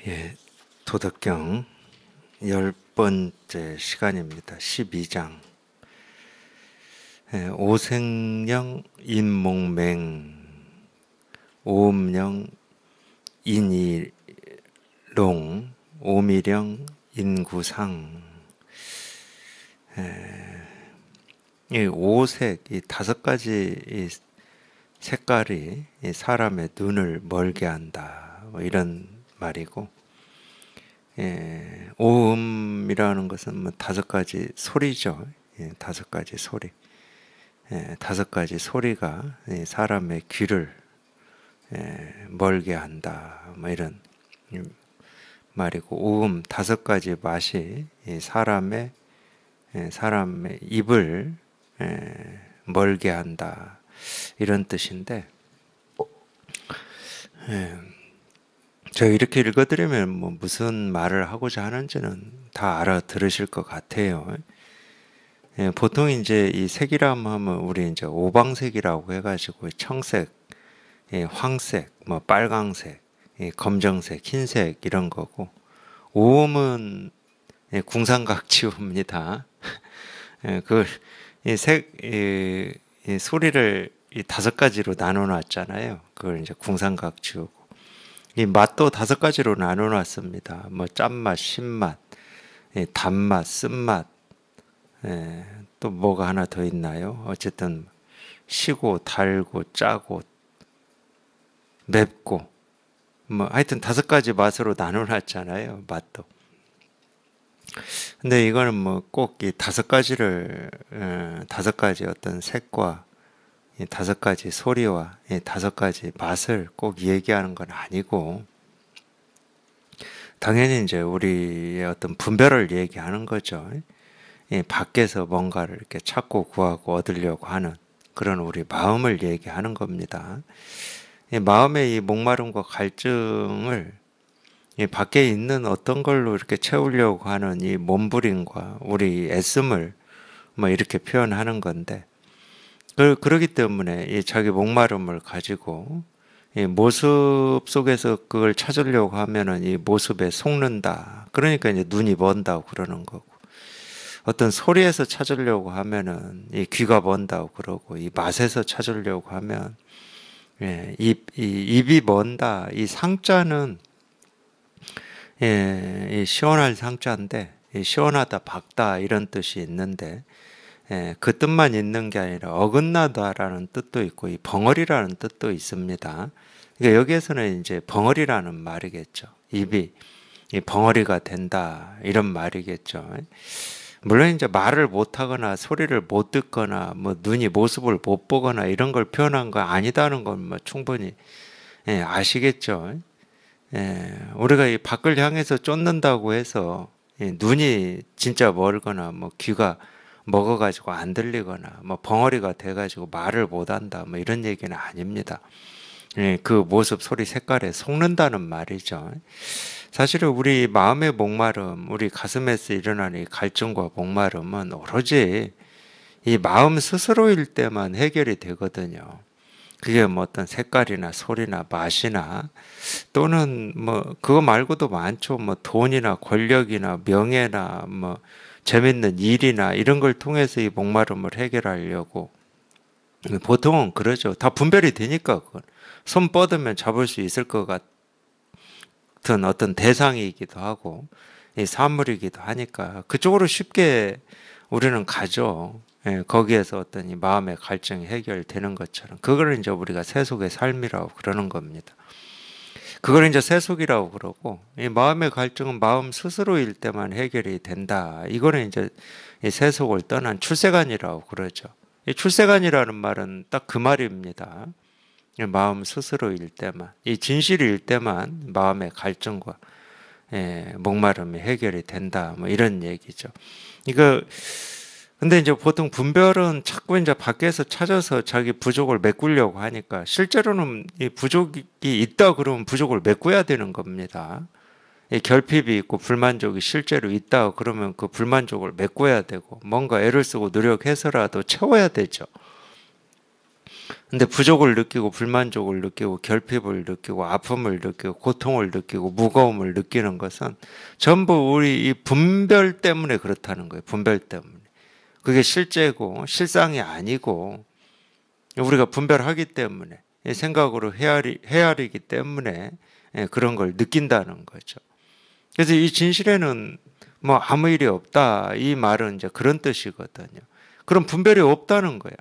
예, 도덕경 10번째 시간입니다. 12장. 오생령 인목맹, 오음령 인이롱, 오미령 인구상. 이 오색, 이 5가지 이 색깔이 이 사람의 눈을 멀게 한다, 뭐 이런 말이고, 오음이라는 것은 뭐 5가지 소리죠. 5가지 소리. 5가지 소리가 사람의 귀를 멀게 한다, 뭐 이런 말이고, 오음 5가지 맛이 사람의 입을 멀게 한다, 이런 뜻인데, 제가 이렇게 읽어드리면 뭐 무슨 말을 하고자 하는지는 다 알아들으실 것 같아요. 보통 이제 이 색이라고 하면 우리 이제 오방색이라고 해가지고 청색, 황색, 뭐 빨강색, 검정색, 흰색 이런 거고, 오음은 궁상각지호입니다. 그걸 이 소리를 이 5가지로 나눠놨잖아요. 그걸 이제 궁상각지호고. 이 맛도 5가지로 나눠놨습니다. 뭐 짠맛, 신맛, 단맛, 쓴맛, 또 뭐가 하나 더 있나요? 어쨌든 시고, 달고, 짜고, 맵고, 뭐 하여튼 5가지 맛으로 나눠놨잖아요. 맛도. 근데 이거는 뭐 꼭 이 5가지를 5가지 어떤 색과 이 5가지 소리와 이 5가지 맛을 꼭 얘기하는 건 아니고, 당연히 이제 우리의 어떤 분별을 얘기하는 거죠. 밖에서 뭔가를 이렇게 찾고 구하고 얻으려고 하는 그런 우리 마음을 얘기하는 겁니다. 마음의 이 목마름과 갈증을 밖에 있는 어떤 걸로 이렇게 채우려고 하는 이 몸부림과 우리 애씀을 뭐 이렇게 표현하는 건데, 그러기 때문에 이 자기 목마름을 가지고 이 모습 속에서 그걸 찾으려고 하면은 이 모습에 속는다. 그러니까 이제 눈이 먼다고 그러는 거고, 어떤 소리에서 찾으려고 하면은 이 귀가 먼다고 그러고, 이 맛에서 찾으려고 하면 입이 먼다. 이 상자는 이 시원할 상자인데, 이 시원하다, 밝다 이런 뜻이 있는데, 그 뜻만 있는 게 아니라 어긋나다라는 뜻도 있고 이 벙어리라는 뜻도 있습니다. 그러니까 여기에서는 이제 벙어리라는 말이겠죠. 입이 이 벙어리가 된다, 이런 말이겠죠. 물론 이제 말을 못하거나 소리를 못 듣거나 뭐 눈이 모습을 못 보거나 이런 걸 표현한 거 아니다는 건 뭐 충분히 아시겠죠. 우리가 이 밖을 향해서 쫓는다고 해서 눈이 진짜 멀거나 뭐 귀가 먹어가지고 안 들리거나 뭐 벙어리가 돼가지고 말을 못한다, 뭐 이런 얘기는 아닙니다. 그 모습, 소리, 색깔에 속는다는 말이죠. 사실은 우리 마음의 목마름, 우리 가슴에서 일어나는 이 갈증과 목마름은 오로지 이 마음 스스로일 때만 해결이 되거든요. 그게 뭐 어떤 색깔이나 소리나 맛이나, 또는 뭐 그거 말고도 많죠. 뭐 돈이나 권력이나 명예나 뭐 재밌는 일이나 이런 걸 통해서 이 목마름을 해결하려고 보통은 그러죠. 다 분별이 되니까 그건 손 뻗으면 잡을 수 있을 것 같은 어떤 대상이기도 하고 이 사물이기도 하니까 그쪽으로 쉽게 우리는 가죠. 거기에서 어떤 이 마음의 갈증이 해결되는 것처럼 그걸 이제 우리가 세속의 삶이라고 그러는 겁니다. 그걸 이제 세속이라고 그러고, 이 마음의 갈증은 마음 스스로일 때만 해결이 된다. 이거는 이제 이 세속을 떠난 출세관이라고 그러죠. 이 출세관이라는 말은 딱 그 말입니다. 이 마음 스스로일 때만, 이 진실일 때만 마음의 갈증과 목마름이 해결이 된다. 뭐 이런 얘기죠. 이거 근데 이제 보통 분별은 자꾸 이제 밖에서 찾아서 자기 부족을 메꾸려고 하니까, 실제로는 이 부족이 있다 그러면 부족을 메꿔야 되는 겁니다. 이 결핍이 있고 불만족이 실제로 있다 그러면 그 불만족을 메꿔야 되고 뭔가 애를 쓰고 노력해서라도 채워야 되죠. 근데 부족을 느끼고 불만족을 느끼고 결핍을 느끼고 아픔을 느끼고 고통을 느끼고 무거움을 느끼는 것은 전부 우리 이 분별 때문에 그렇다는 거예요. 분별 때문에. 그게 실제고 실상이 아니고 우리가 분별하기 때문에 생각으로 헤아리기 때문에 그런 걸 느낀다는 거죠. 그래서 이 진실에는 뭐 아무 일이 없다 이 말은 이제 그런 뜻이거든요. 그런 분별이 없다는 거야.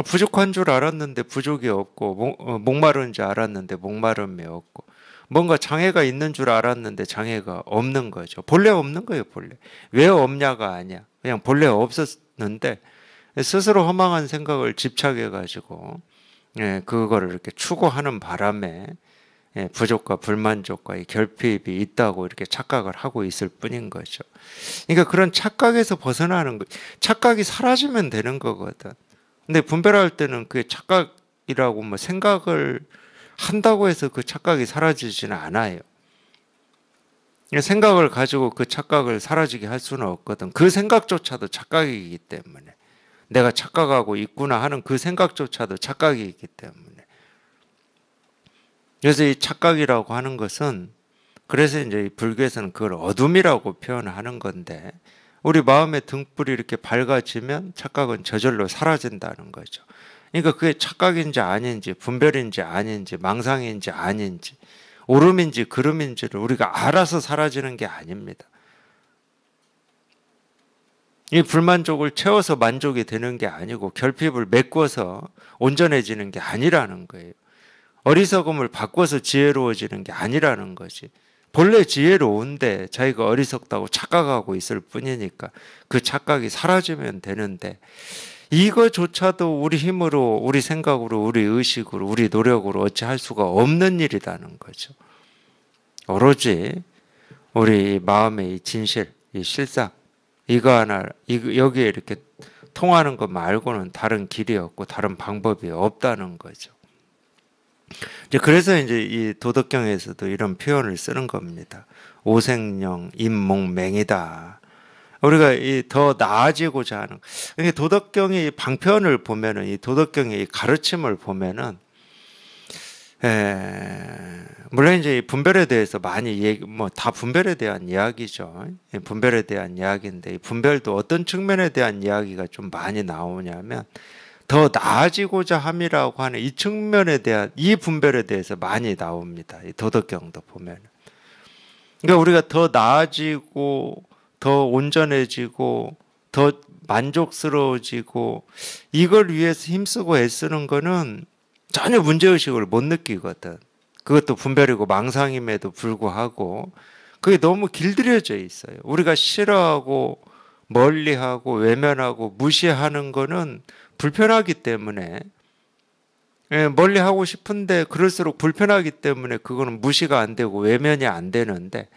부족한 줄 알았는데 부족이 없고 목마른 줄 알았는데 목마름이 없고 뭔가 장애가 있는 줄 알았는데 장애가 없는 거죠. 본래 없는 거예요. 본래. 왜 없냐가 아니야. 그냥 본래 없었는데 스스로 허망한 생각을 집착해 가지고 그거를 이렇게 추구하는 바람에 부족과 불만족과 이 결핍이 있다고 이렇게 착각을 하고 있을 뿐인 거죠. 그러니까 그런 착각에서 벗어나는 거, 착각이 사라지면 되는 거거든. 근데 분별할 때는 그게 착각이라고 뭐 생각을 한다고 해서 그 착각이 사라지지는 않아요. 생각을 가지고 그 착각을 사라지게 할 수는 없거든. 그 생각조차도 착각이기 때문에. 내가 착각하고 있구나 하는 그 생각조차도 착각이기 때문에. 그래서 이 착각이라고 하는 것은 그래서 이제 불교에서는 그걸 어둠이라고 표현하는 건데 우리 마음의 등불이 이렇게 밝아지면 착각은 저절로 사라진다는 거죠. 그러니까 그게 착각인지 아닌지 분별인지 아닌지 망상인지 아닌지 오름인지 그름인지를 우리가 알아서 사라지는 게 아닙니다. 이 불만족을 채워서 만족이 되는 게 아니고 결핍을 메꿔서 온전해지는 게 아니라는 거예요. 어리석음을 바꿔서 지혜로워지는 게 아니라는 거지. 본래 지혜로운데 자기가 어리석다고 착각하고 있을 뿐이니까 그 착각이 사라지면 되는데 이거조차도 우리 힘으로 우리 생각으로 우리 의식으로 우리 노력으로 어찌할 수가 없는 일이라는 거죠. 오로지 우리 마음의 이 진실, 이 실상 이거 하나 여기에 이렇게 통하는 것 말고는 다른 길이 없고 다른 방법이 없다는 거죠. 그래서 이제 이 도덕경에서도 이런 표현을 쓰는 겁니다. 오생령 인목맹이다. 우리가 이 더 나아지고자 하는 이게 도덕경의 방편을 보면은 이 도덕경의 가르침을 보면은 물론 이제 분별에 대해서 많이 얘기 뭐 다 분별에 대한 이야기죠. 분별에 대한 이야기인데 이 분별도 어떤 측면에 대한 이야기가 좀 많이 나오냐면 더 나아지고자 함이라고 하는 이 측면에 대한 이 분별에 대해서 많이 나옵니다. 이 도덕경도 보면. 그러니까 우리가 더 나아지고 더 온전해지고 더 만족스러워지고 이걸 위해서 힘쓰고 애쓰는 거는 전혀 문제의식을 못 느끼거든. 그것도 분별이고 망상임에도 불구하고 그게 너무 길들여져 있어요. 우리가 싫어하고 멀리하고 외면하고 무시하는 거는 불편하기 때문에 멀리하고 싶은데 그럴수록 불편하기 때문에 그거는 무시가 안 되고 외면이 안 되는데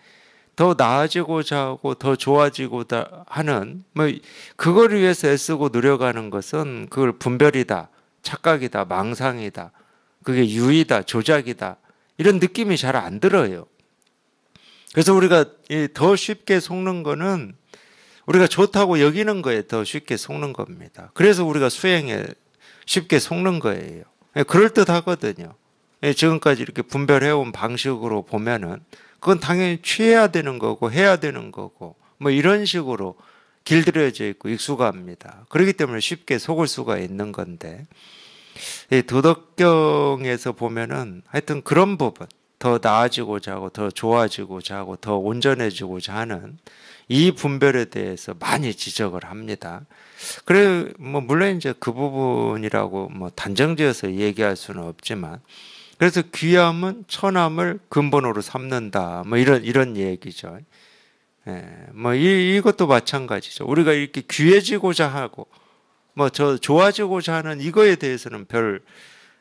더 나아지고자 하고 더 좋아지고자 하는 뭐 그걸 위해서 애쓰고 노력하는 것은 그걸 분별이다, 착각이다, 망상이다, 그게 유의다, 조작이다 이런 느낌이 잘 안 들어요. 그래서 우리가 더 쉽게 속는 거는 우리가 좋다고 여기는 거에 더 쉽게 속는 겁니다. 그래서 우리가 수행에 쉽게 속는 거예요. 그럴듯하거든요. 지금까지 이렇게 분별해온 방식으로 보면은 그건 당연히 취해야 되는 거고 해야 되는 거고 뭐 이런 식으로 길들여져 있고 익숙합니다. 그렇기 때문에 쉽게 속을 수가 있는 건데 이 도덕경에서 보면은 하여튼 그런 부분 더 나아지고자 하고 더 좋아지고자 하고 더 온전해지고자 하는 이 분별에 대해서 많이 지적을 합니다. 그래 뭐 물론 이제 그 부분이라고 뭐 단정지어서 얘기할 수는 없지만 그래서 귀함은 천함을 근본으로 삼는다. 뭐 이런 얘기죠. 뭐 이것도 마찬가지죠. 우리가 이렇게 귀해지고자 하고 뭐 저 좋아지고자 하는 이거에 대해서는 별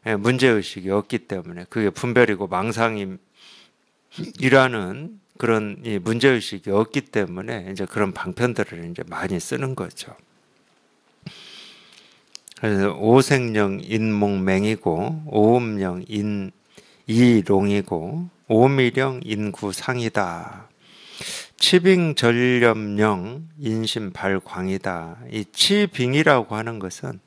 문제의식이 없기 때문에 그게 분별이고 망상임이라는 그런 문제의식이 없기 때문에 이제 그런 방편들을 이제 많이 쓰는 거죠. 그래서 오생령 인목맹이고 오음령 이롱이고 오미령 인구상이다. 치빙전념령 인심발광이다. 이 치빙이라고 하는 것은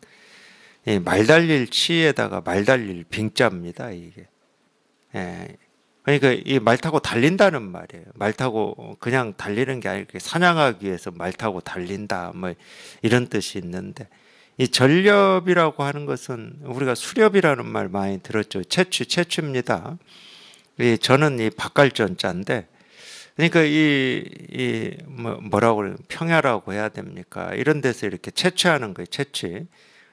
이 말 달릴 치에다가 말 달릴 빙자입니다. 이게. 예. 그러니까 이 말 타고 달린다는 말이에요. 말 타고 그냥 달리는 게 아니고 사냥하기 위해서 말 타고 달린다. 뭐 이런 뜻이 있는데 이 전렵이라고 하는 것은 우리가 수렵이라는 말 많이 들었죠. 채취입니다. 이 저는 이 박갈전자인데 그러니까 뭐라고 그래요? 평야라고 해야 됩니까? 이런 데서 이렇게 채취하는 거예요. 채취.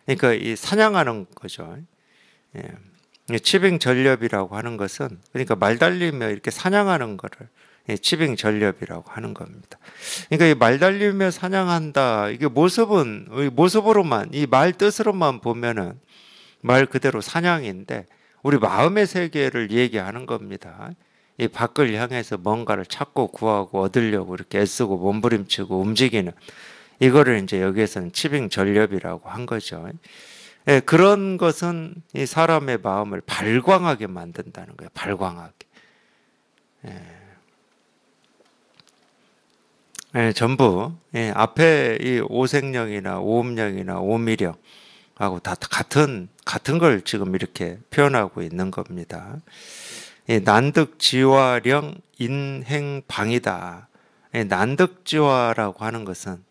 그러니까 이 사냥하는 거죠. 예. 치빙전렵이라고 하는 것은 그러니까 말 달리며 이렇게 사냥하는 거를 치빙전렵이라고 하는 겁니다. 그러니까 이 말 달리며 사냥한다. 이게 모습으로만 이 말 뜻으로만 보면은 말 그대로 사냥인데 우리 마음의 세계를 얘기하는 겁니다. 이 밖을 향해서 뭔가를 찾고 구하고 얻으려고 이렇게 애쓰고 몸부림치고 움직이는 이거를 이제 여기에서는 치빙전렵이라고 한 거죠. 예, 그런 것은 이 사람의 마음을 발광하게 만든다는 거예요. 발광하게. 예. 예, 전부 앞에 이 오색령이나 오음령이나 오미령하고 다 같은 걸 지금 이렇게 표현하고 있는 겁니다. 난득지화령 인행방이다. 난득지화라고 하는 것은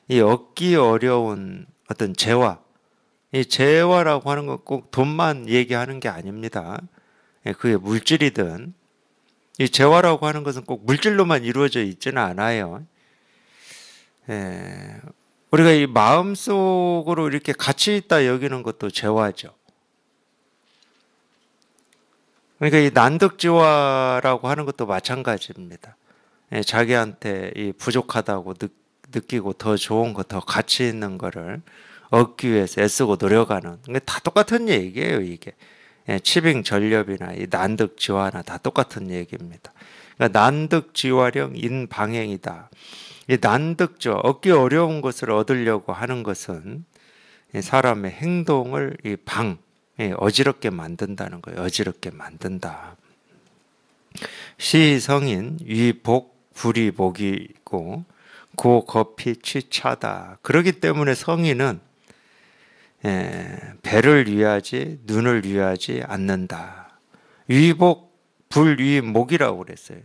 이 얻기 어려운 어떤 재화, 이 재화라고 하는 건 꼭 돈만 얘기하는 게 아닙니다. 그게 물질이든 이 재화라고 하는 것은 꼭 물질로만 이루어져 있지는 않아요. 우리가 이 마음속으로 이렇게 같이 있다 여기는 것도 재화죠. 그러니까 이 난득지화라고 하는 것도 마찬가지입니다. 자기한테 이 부족하다고 느끼고 더 좋은 거, 더 가치 있는 거를 얻기 위해서 애쓰고 노력하는 다 똑같은 얘기예요. 이게 치빙전렵이나 이 난득지화나 다 똑같은 얘기입니다. 그러니까 난득지화령 인방행이다. 이 난득지화, 얻기 어려운 것을 얻으려고 하는 것은 사람의 행동을 어지럽게 만든다는 거예요. 어지럽게 만든다. 시성인 위복 불이복이고 고거피 취차다. 그렇기 때문에 성인은 배를 위하지 눈을 위하지 않는다. 위복 불위목이라고 그랬어요.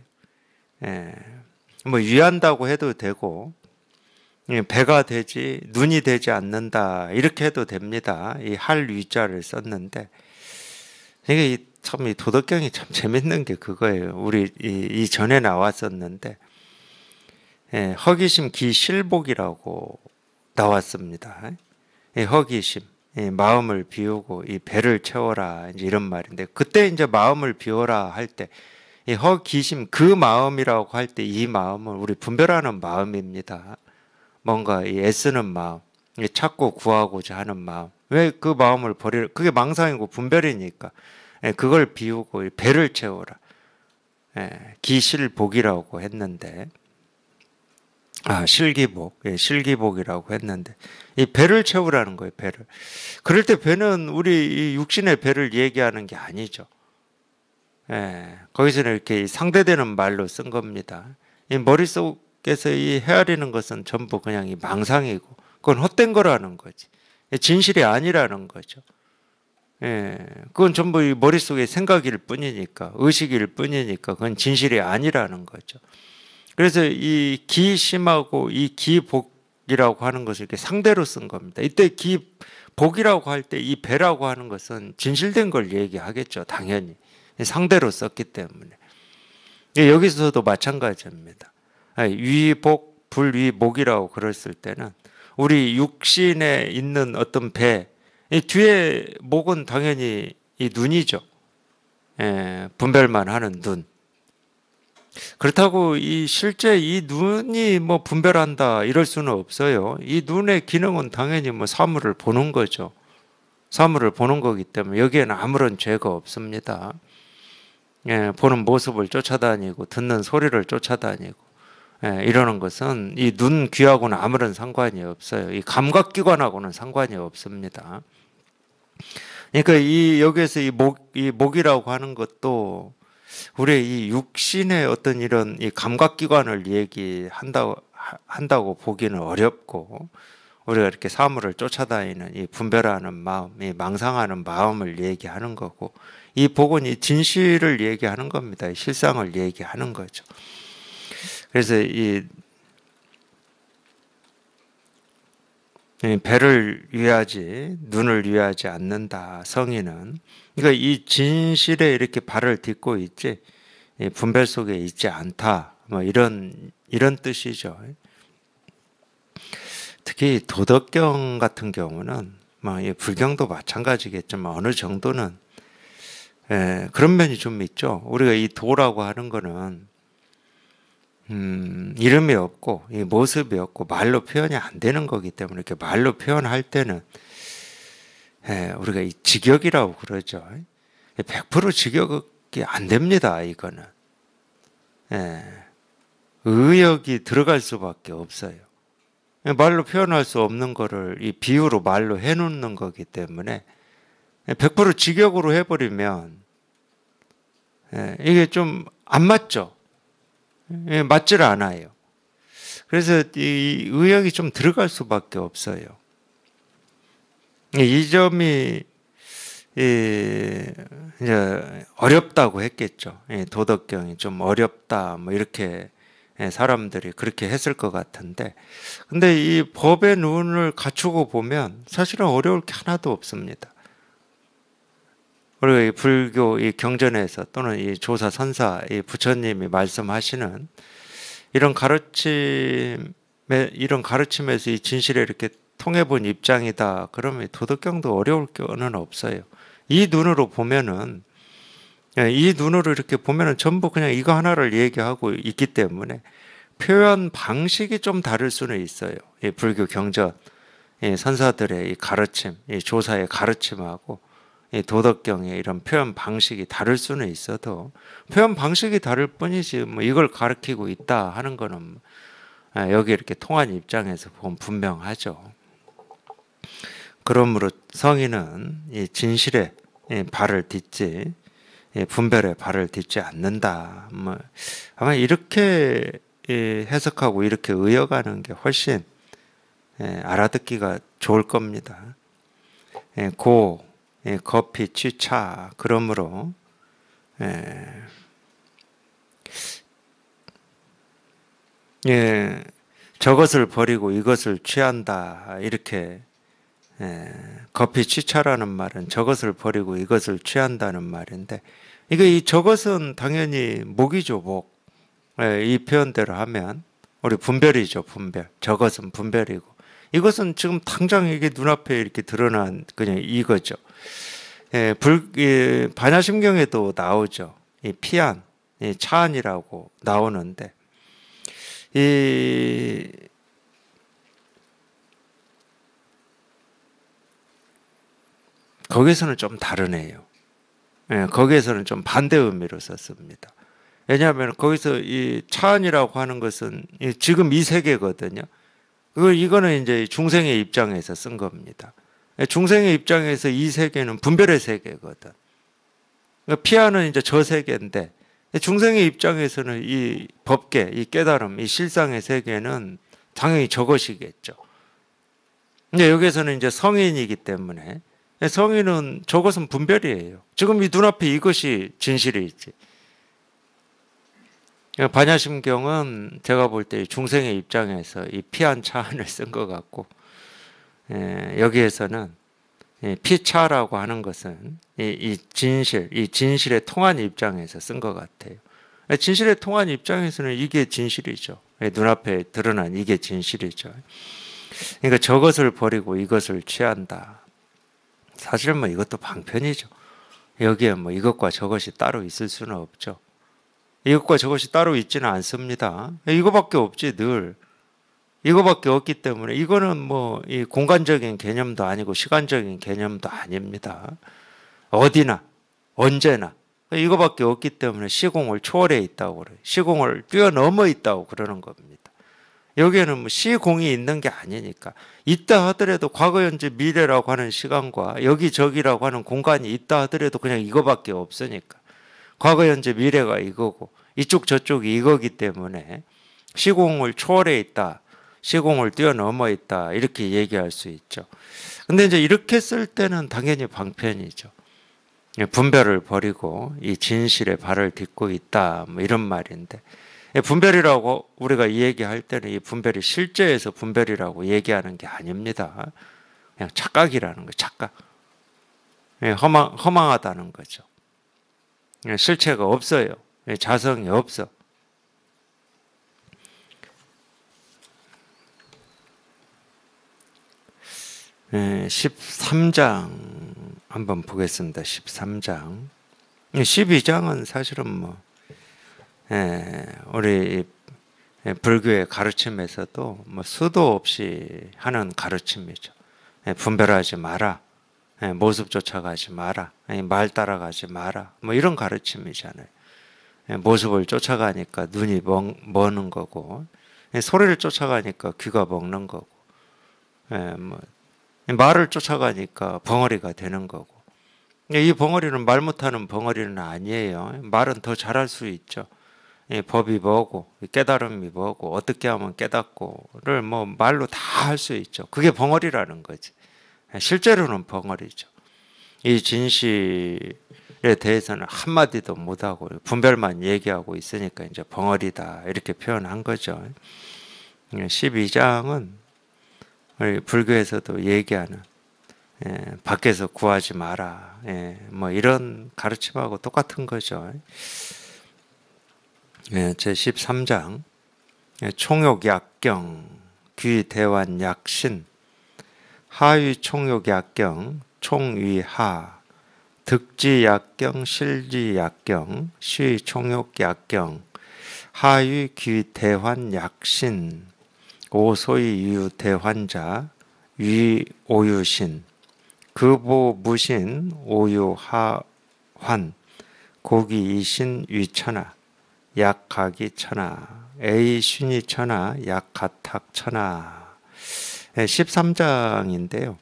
뭐 위한다고 해도 되고 배가 되지 눈이 되지 않는다 이렇게 해도 됩니다. 이 할 위자를 썼는데 이게 참 이 도덕경이 참 재밌는 게 그거예요. 우리 이 전에 나왔었는데 허기심 기실복이라고 나왔습니다. 허기심 마음을 비우고 이 배를 채워라 이제 이런 말인데 그때 이제 마음을 비워라 할 때 이 허기심 그 마음이라고 할 때 이 마음은 우리 분별하는 마음입니다. 뭔가 이 애쓰는 마음, 찾고 구하고자 하는 마음. 왜 그 마음을 그게 망상이고 분별이니까. 그걸 비우고 배를 채워라. 기실복이라고 했는데, 실기복, 실기복이라고 했는데, 이 배를 채우라는 거예요, 배를. 그럴 때 배는 우리 이 육신의 배를 얘기하는 게 아니죠. 거기서는 이렇게 상대되는 말로 쓴 겁니다. 이 머릿속에서 이 헤아리는 것은 전부 그냥 이 망상이고, 그건 헛된 거라는 거지. 진실이 아니라는 거죠. 그건 전부 이 머릿속의 생각일 뿐이니까, 의식일 뿐이니까, 그건 진실이 아니라는 거죠. 그래서 이 기심하고 이 기복이라고 하는 것을 이렇게 상대로 쓴 겁니다. 이때 기복이라고 할 때 이 배라고 하는 것은 진실된 걸 얘기하겠죠. 당연히. 상대로 썼기 때문에. 여기서도 마찬가지입니다. 위복, 불위목이라고 그랬을 때는 우리 육신에 있는 어떤 배, 이 뒤에 목은 당연히 이 눈이죠. 분별만 하는 눈. 그렇다고 실제 이 눈이 뭐 분별한다 이럴 수는 없어요. 이 눈의 기능은 당연히 뭐 사물을 보는 거죠. 사물을 보는 거기 때문에 여기에는 아무런 죄가 없습니다. 보는 모습을 쫓아다니고 듣는 소리를 쫓아다니고 이러는 것은 이 눈 귀하고는 아무런 상관이 없어요. 이 감각기관하고는 상관이 없습니다. 그러니까 여기에서 이 목이라고 하는 것도 우리의 이 육신의 어떤 이런 이 감각기관을 얘기한다고 보기는 어렵고 우리가 이렇게 사물을 쫓아다니는 이 분별하는 마음, 이 망상하는 마음을 얘기하는 거고, 이 복은 이 진실을 얘기하는 겁니다. 이 실상을 얘기하는 거죠. 그래서 이 배를 위하지 눈을 위하지 않는다. 성인은 그러니까 이 진실에 이렇게 발을 딛고 있지 분별 속에 있지 않다. 뭐 이런 뜻이죠. 특히 도덕경 같은 경우는 뭐 불경도 마찬가지겠지만 어느 정도는 그런 면이 좀 있죠. 우리가 이 도라고 하는 거는 이름이 없고 이 모습이 없고 말로 표현이 안 되는 거기 때문에 이렇게 말로 표현할 때는 우리가 이 직역이라고 그러죠. 100% 직역이 안 됩니다. 이거는 의역이 들어갈 수밖에 없어요. 말로 표현할 수 없는 거를 이 비유로 말로 해놓는 거기 때문에 100% 직역으로 해버리면 이게 좀 안 맞죠. 맞질 않아요. 그래서 이 의역이 좀 들어갈 수밖에 없어요. 이 점이 이제 어렵다고 했겠죠. 도덕경이 좀 어렵다, 뭐 이렇게 사람들이 그렇게 했을 것 같은데, 근데 이 법의 눈을 갖추고 보면 사실은 어려울 게 하나도 없습니다. 우리가 이 불교 이 경전에서 또는 이 조사 선사 이 부처님이 말씀하시는 이런 가르침에서 이 진실에 이렇게 통해본 입장이다. 그러면 도덕경도 어려울 거는 없어요. 이 눈으로 보면은 이 눈으로 이렇게 보면은 전부 그냥 이거 하나를 얘기하고 있기 때문에 표현 방식이 좀 다를 수는 있어요. 이 불교 경전, 이 선사들의 이 가르침, 이 조사의 가르침하고 이 도덕경의 이런 표현 방식이 다를 수는 있어도 표현 방식이 다를 뿐이지 뭐 이걸 가르치고 있다 하는 거는 여기 이렇게 통한 입장에서 보면 분명하죠. 그러므로 성인은 이 진실에 발을 딛지 분별에 발을 딛지 않는다. 뭐 아마 이렇게 해석하고 이렇게 의역하는 게 훨씬 알아듣기가 좋을 겁니다. 거피, 취차. 그러므로 저것을 버리고 이것을 취한다. 이렇게 거피, 취차라는 말은 저것을 버리고 이것을 취한다는 말인데, 이 저것은 당연히 목이죠, 목. 이 표현대로 하면 우리 분별이죠, 분별. 저것은 분별이고, 이것은 지금 당장 이게 눈앞에 이렇게 드러난 그냥 이거죠. 반야심경에도 나오죠. 이 피안, 이 차안이라고 나오는데, 거기서는 좀 다르네요. 거기에서는 좀 반대 의미로 썼습니다. 왜냐하면 거기서 이 차안이라고 하는 것은 지금 이 세계거든요. 이거는 이제 중생의 입장에서 쓴 겁니다. 중생의 입장에서 이 세계는 분별의 세계거든. 피아는 이제 저 세계인데 중생의 입장에서는 이 법계, 이 깨달음, 이 실상의 세계는 당연히 저것이겠죠. 근데 여기에서는 이제 성인이기 때문에 성인은 저것은 분별이에요. 지금 이 눈앞에 이것이 진실이지. 반야심경은 제가 볼 때 중생의 입장에서 이 피한 차안을 쓴 것 같고, 여기에서는 피차라고 하는 것은 이 진실의 통한 입장에서 쓴 것 같아요. 진실의 통한 입장에서는 이게 진실이죠. 눈앞에 드러난 이게 진실이죠. 그러니까 저것을 버리고 이것을 취한다. 사실 뭐 이것도 방편이죠. 여기에 뭐 이것과 저것이 따로 있을 수는 없죠. 이것과 저것이 따로 있지는 않습니다. 이거밖에 없지 늘. 이거밖에 없기 때문에 이거는 뭐 이 공간적인 개념도 아니고 시간적인 개념도 아닙니다. 어디나 언제나 이거밖에 없기 때문에 시공을 초월해 있다고 그래요. 시공을 뛰어넘어 있다고 그러는 겁니다. 여기에는 뭐 시공이 있는 게 아니니까. 있다 하더라도 과거, 현재, 미래라고 하는 시간과 여기저기라고 하는 공간이 있다 하더라도 그냥 이거밖에 없으니까. 과거, 현재, 미래가 이거고 이쪽 저쪽이 이거기 때문에 시공을 초월해 있다. 시공을 뛰어넘어 있다 이렇게 얘기할 수 있죠. 근데 이제 이렇게 쓸 때는 당연히 방편이죠. 분별을 버리고 이 진실의 발을 딛고 있다 뭐 이런 말인데, 분별이라고 우리가 이 얘기할 때는 이 분별이 실제에서 분별이라고 얘기하는 게 아닙니다. 그냥 착각이라는 거, 착각. 허망하다는 거죠. 실체가 없어요. 자성이 없어. 13장 한번 보겠습니다. 13장. 12장은 사실은 뭐 우리 불교의 가르침에서도 뭐 수도 없이 하는 가르침이죠. 분별하지 마라. 모습 쫓아가지 마라. 말 따라가지 마라. 뭐 이런 가르침이잖아요. 모습을 쫓아가니까 눈이 머는 거고, 소리를 쫓아가니까 귀가 먹는 거고, 뭐 말을 쫓아가니까 벙어리가 되는 거고. 이 벙어리는 말 못하는 벙어리는 아니에요. 말은 더 잘할 수 있죠. 법이 뭐고 깨달음이 뭐고 어떻게 하면 깨닫고를 뭐 말로 다 할 수 있죠. 그게 벙어리라는 거지. 실제로는 벙어리죠. 이 진실에 대해서는 한마디도 못하고 분별만 얘기하고 있으니까 이제 벙어리다 이렇게 표현한 거죠. 12장은 우리 불교에서도 얘기하는 밖에서 구하지 마라. 뭐 이런 가르침하고 똑같은 거죠. 제 13장 총욕약경 귀대환약신 하위총욕약경 총위하 득지약경 실지약경 시총욕약경 하위귀대환약신 오소이유대환자 위오유신 급오무신 오유하환 고기이신 위천하 약가기천하 에이순이천하 약가탁천하. 13장인데요.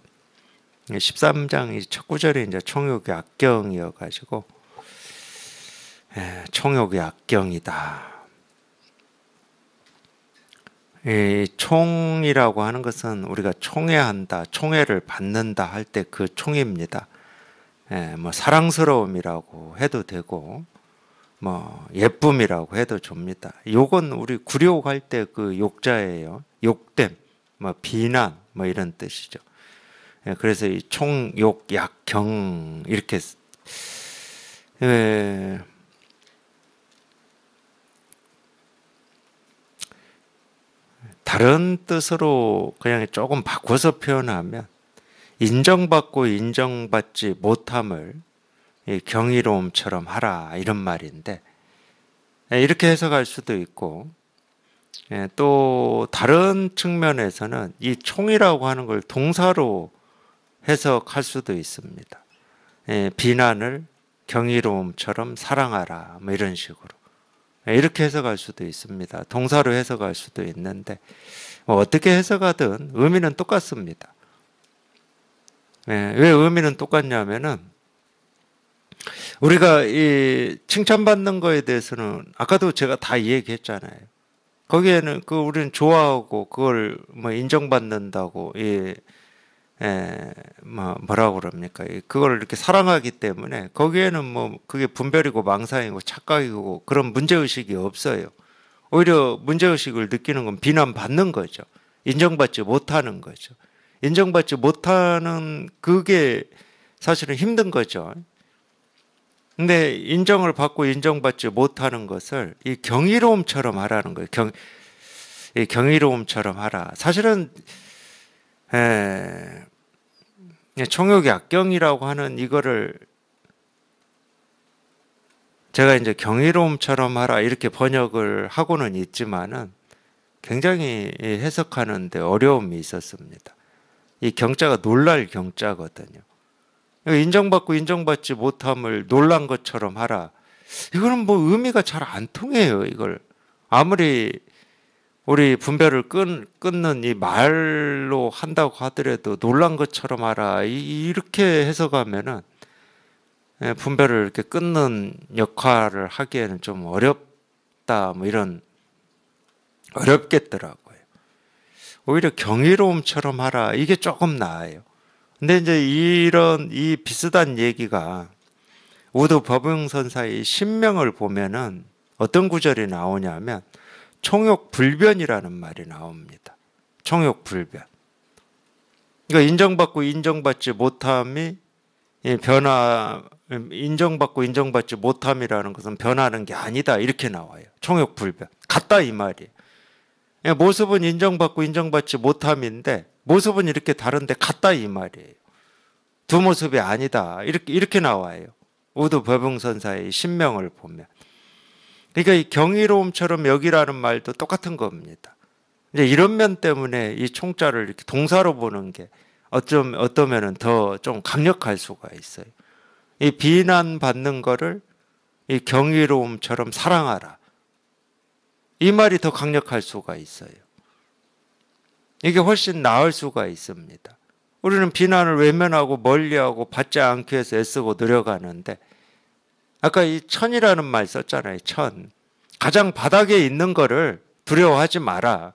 13장이 첫 구절이 이제 총욕의 악경이어가지고 총욕의 악경이다. 이 총이라고 하는 것은 우리가 총애한다, 총애를 받는다 할 때 그 총입니다. 뭐 사랑스러움이라고 해도 되고, 뭐 예쁨이라고 해도 줍니다. 욕은 우리 굴욕할 때 그 욕자예요. 욕됨, 뭐 비난, 뭐 이런 뜻이죠. 그래서 이 총욕 약경 이렇게 다른 뜻으로 그냥 조금 바꿔서 표현하면 인정받고 인정받지 못함을 경이로움처럼 하라 이런 말인데, 이렇게 해석할 수도 있고, 또 다른 측면에서는 이 총이라고 하는 걸 동사로 해석할 수도 있습니다. 비난을 경이로움처럼 사랑하라 뭐 이런 식으로 이렇게 해석할 수도 있습니다. 동사로 해석할 수도 있는데 어떻게 해석하든 의미는 똑같습니다. 왜 의미는 똑같냐면은 우리가 이 칭찬받는 거에 대해서는 아까도 제가 다 얘기했잖아요. 거기에는 우리는 좋아하고 그걸 뭐 인정받는다고 뭐라고 그럽니까? 그걸 이렇게 사랑하기 때문에 거기에는 뭐 그게 분별이고 망상이고 착각이고 그런 문제의식이 없어요. 오히려 문제의식을 느끼는 건 비난받는 거죠. 인정받지 못하는 거죠. 인정받지 못하는 그게 사실은 힘든 거죠. 근데 인정을 받고 인정받지 못하는 것을 이 경이로움처럼 하라는 거예요. 이 경이로움처럼 하라. 사실은 총욕의 악경이라고 하는 이거를 제가 이제 경이로움처럼 하라 이렇게 번역을 하고는 있지만은 굉장히 해석하는데 어려움이 있었습니다. 이 경자가 놀랄 경자거든요. 인정받고 인정받지 못함을 놀란 것처럼 하라. 이거는 뭐 의미가 잘 안 통해요. 이걸 아무리 우리 분별을 끊는 이 말로 한다고 하더라도 놀란 것처럼 하라 이렇게 해석하면은 분별을 이렇게 끊는 역할을 하기에는 좀 어렵다 뭐 이런 어렵겠더라고요. 오히려 경이로움처럼 하라. 이게 조금 나아요. 근데 이제 이 비슷한 얘기가 우드 법흥선사의 신명을 보면은 어떤 구절이 나오냐면 총욕불변이라는 말이 나옵니다. 총욕불변. 그러니까 인정받고 인정받지 못함이 인정받고 인정받지 못함이라는 것은 변하는 게 아니다. 이렇게 나와요. 총욕불변. 같다 이 말이에요. 모습은 인정받고 인정받지 못함인데 모습은 이렇게 다른데 같다 이 말이에요. 두 모습이 아니다. 이렇게 나와요. 우드 법흥선사의 신명을 보면. 그러니까 이 경이로움처럼 여기라는 말도 똑같은 겁니다. 이제 이런 면 때문에 이 총자를 이렇게 동사로 보는 게 어떠면은 더 좀 강력할 수가 있어요. 이 비난받는 거를 이 경이로움처럼 사랑하라. 이 말이 더 강력할 수가 있어요. 이게 훨씬 나을 수가 있습니다. 우리는 비난을 외면하고 멀리하고 받지 않기 위해서 애쓰고 노력하는데 아까 이 천이라는 말 썼잖아요. 천. 가장 바닥에 있는 거를 두려워하지 마라.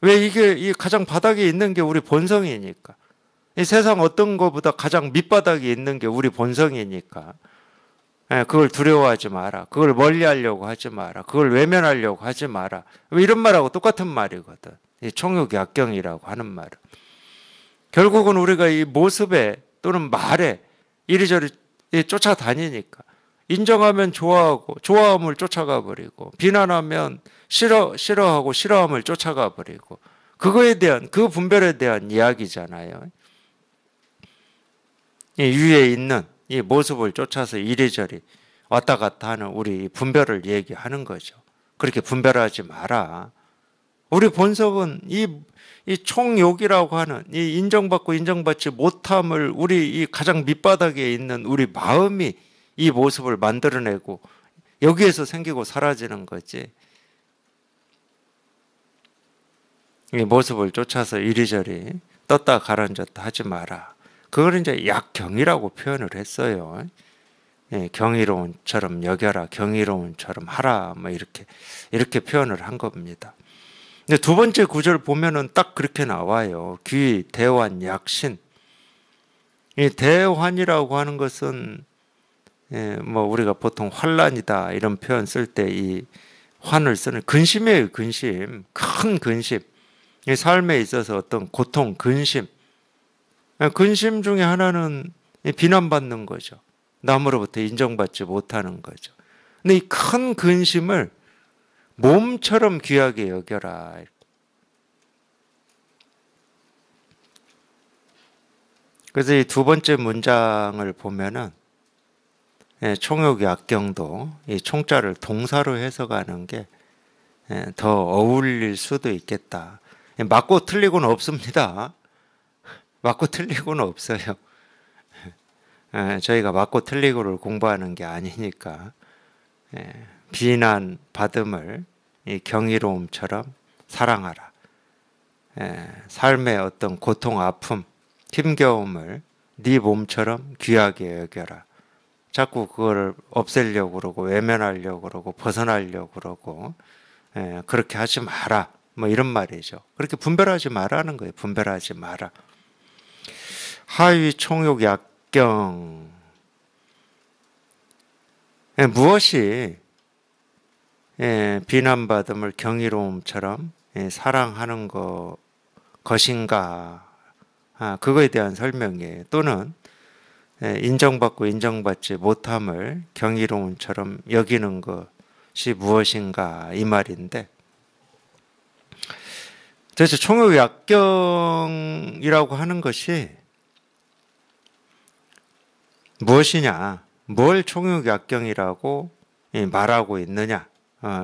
왜 이 가장 바닥에 있는 게 우리 본성이니까. 이 세상 어떤 것보다 가장 밑바닥에 있는 게 우리 본성이니까. 그걸 두려워하지 마라. 그걸 멀리하려고 하지 마라. 그걸 외면하려고 하지 마라. 이런 말하고 똑같은 말이거든. 이 총욕약경이라고 하는 말은. 결국은 우리가 이 모습에 또는 말에 이리저리 쫓아다니니까 인정하면 좋아하고 좋아함을 쫓아가 버리고 비난하면 싫어하고 싫어함을 쫓아가 버리고 그거에 대한 그 분별에 대한 이야기잖아요. 이 위에 있는 이 모습을 쫓아서 이리저리 왔다 갔다 하는 우리 분별을 얘기하는 거죠. 그렇게 분별하지 마라. 우리 본성은 이 총욕이라고 하는 이 인정받고 인정받지 못함을 우리 이 가장 밑바닥에 있는 우리 마음이 이 모습을 만들어내고 여기에서 생기고 사라지는 거지. 이 모습을 쫓아서 이리저리 떴다 가라앉았다 하지 마라. 그걸 이제 약경이라고 표현을 했어요. 경이로운처럼 여겨라, 경이로운처럼 하라, 뭐 이렇게 표현을 한 겁니다. 근데 두 번째 구절 보면은 딱 그렇게 나와요. 귀, 대환, 약신. 이 대환이라고 하는 것은 뭐 우리가 보통 환란이다 이런 표현 쓸 때 이 환을 쓰는 근심이에요. 근심, 큰 근심. 이 삶에 있어서 어떤 고통, 근심. 근심 중에 하나는 비난받는 거죠. 남으로부터 인정받지 못하는 거죠. 근데 이 큰 근심을 몸처럼 귀하게 여겨라. 그래서 이 두 번째 문장을 보면은 총욕 약경도 이 총자를 동사로 해석하는 게 더 어울릴 수도 있겠다. 맞고 틀리고는 없습니다. 맞고 틀리고는 없어요. 저희가 맞고 틀리고를 공부하는 게 아니니까 비난 받음을 이 경이로움처럼 사랑하라. 삶의 어떤 고통, 아픔, 힘겨움을 네 몸처럼 귀하게 여겨라. 자꾸 그걸 없애려고 그러고 외면하려고 그러고 벗어나려고 그러고 그렇게 하지 마라. 뭐 이런 말이죠. 그렇게 분별하지 마라는 거예요. 분별하지 마라. 하위 총욕 약경. 무엇이 비난받음을 경이로움처럼 사랑하는 것인가? 그거에 대한 설명이에요. 또는 인정받고 인정받지 못함을 경이로움처럼 여기는 것이 무엇인가 이 말인데, 그래서 총욕 약경이라고 하는 것이 무엇이냐, 뭘 총욕 약경이라고 말하고 있느냐,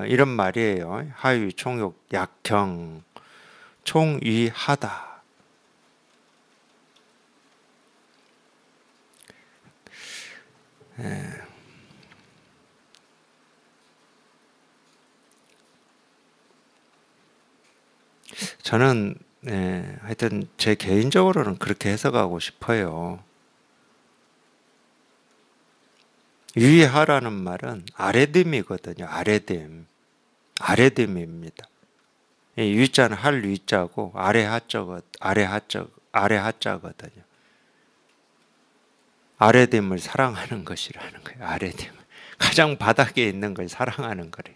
이런 말이에요. 하위 총욕 약경, 총위하다. 저는 하여튼 제 개인적으로는 그렇게 해석하고 싶어요. 위하라는 말은 아레딤이거든요. 아레딤입니다. 이 위자는 할 위자고 아래 하자거든요. 아래됨을 사랑하는 것이라는 거예요. 아래됨. 가장 바닥에 있는 걸 사랑하는 거래요.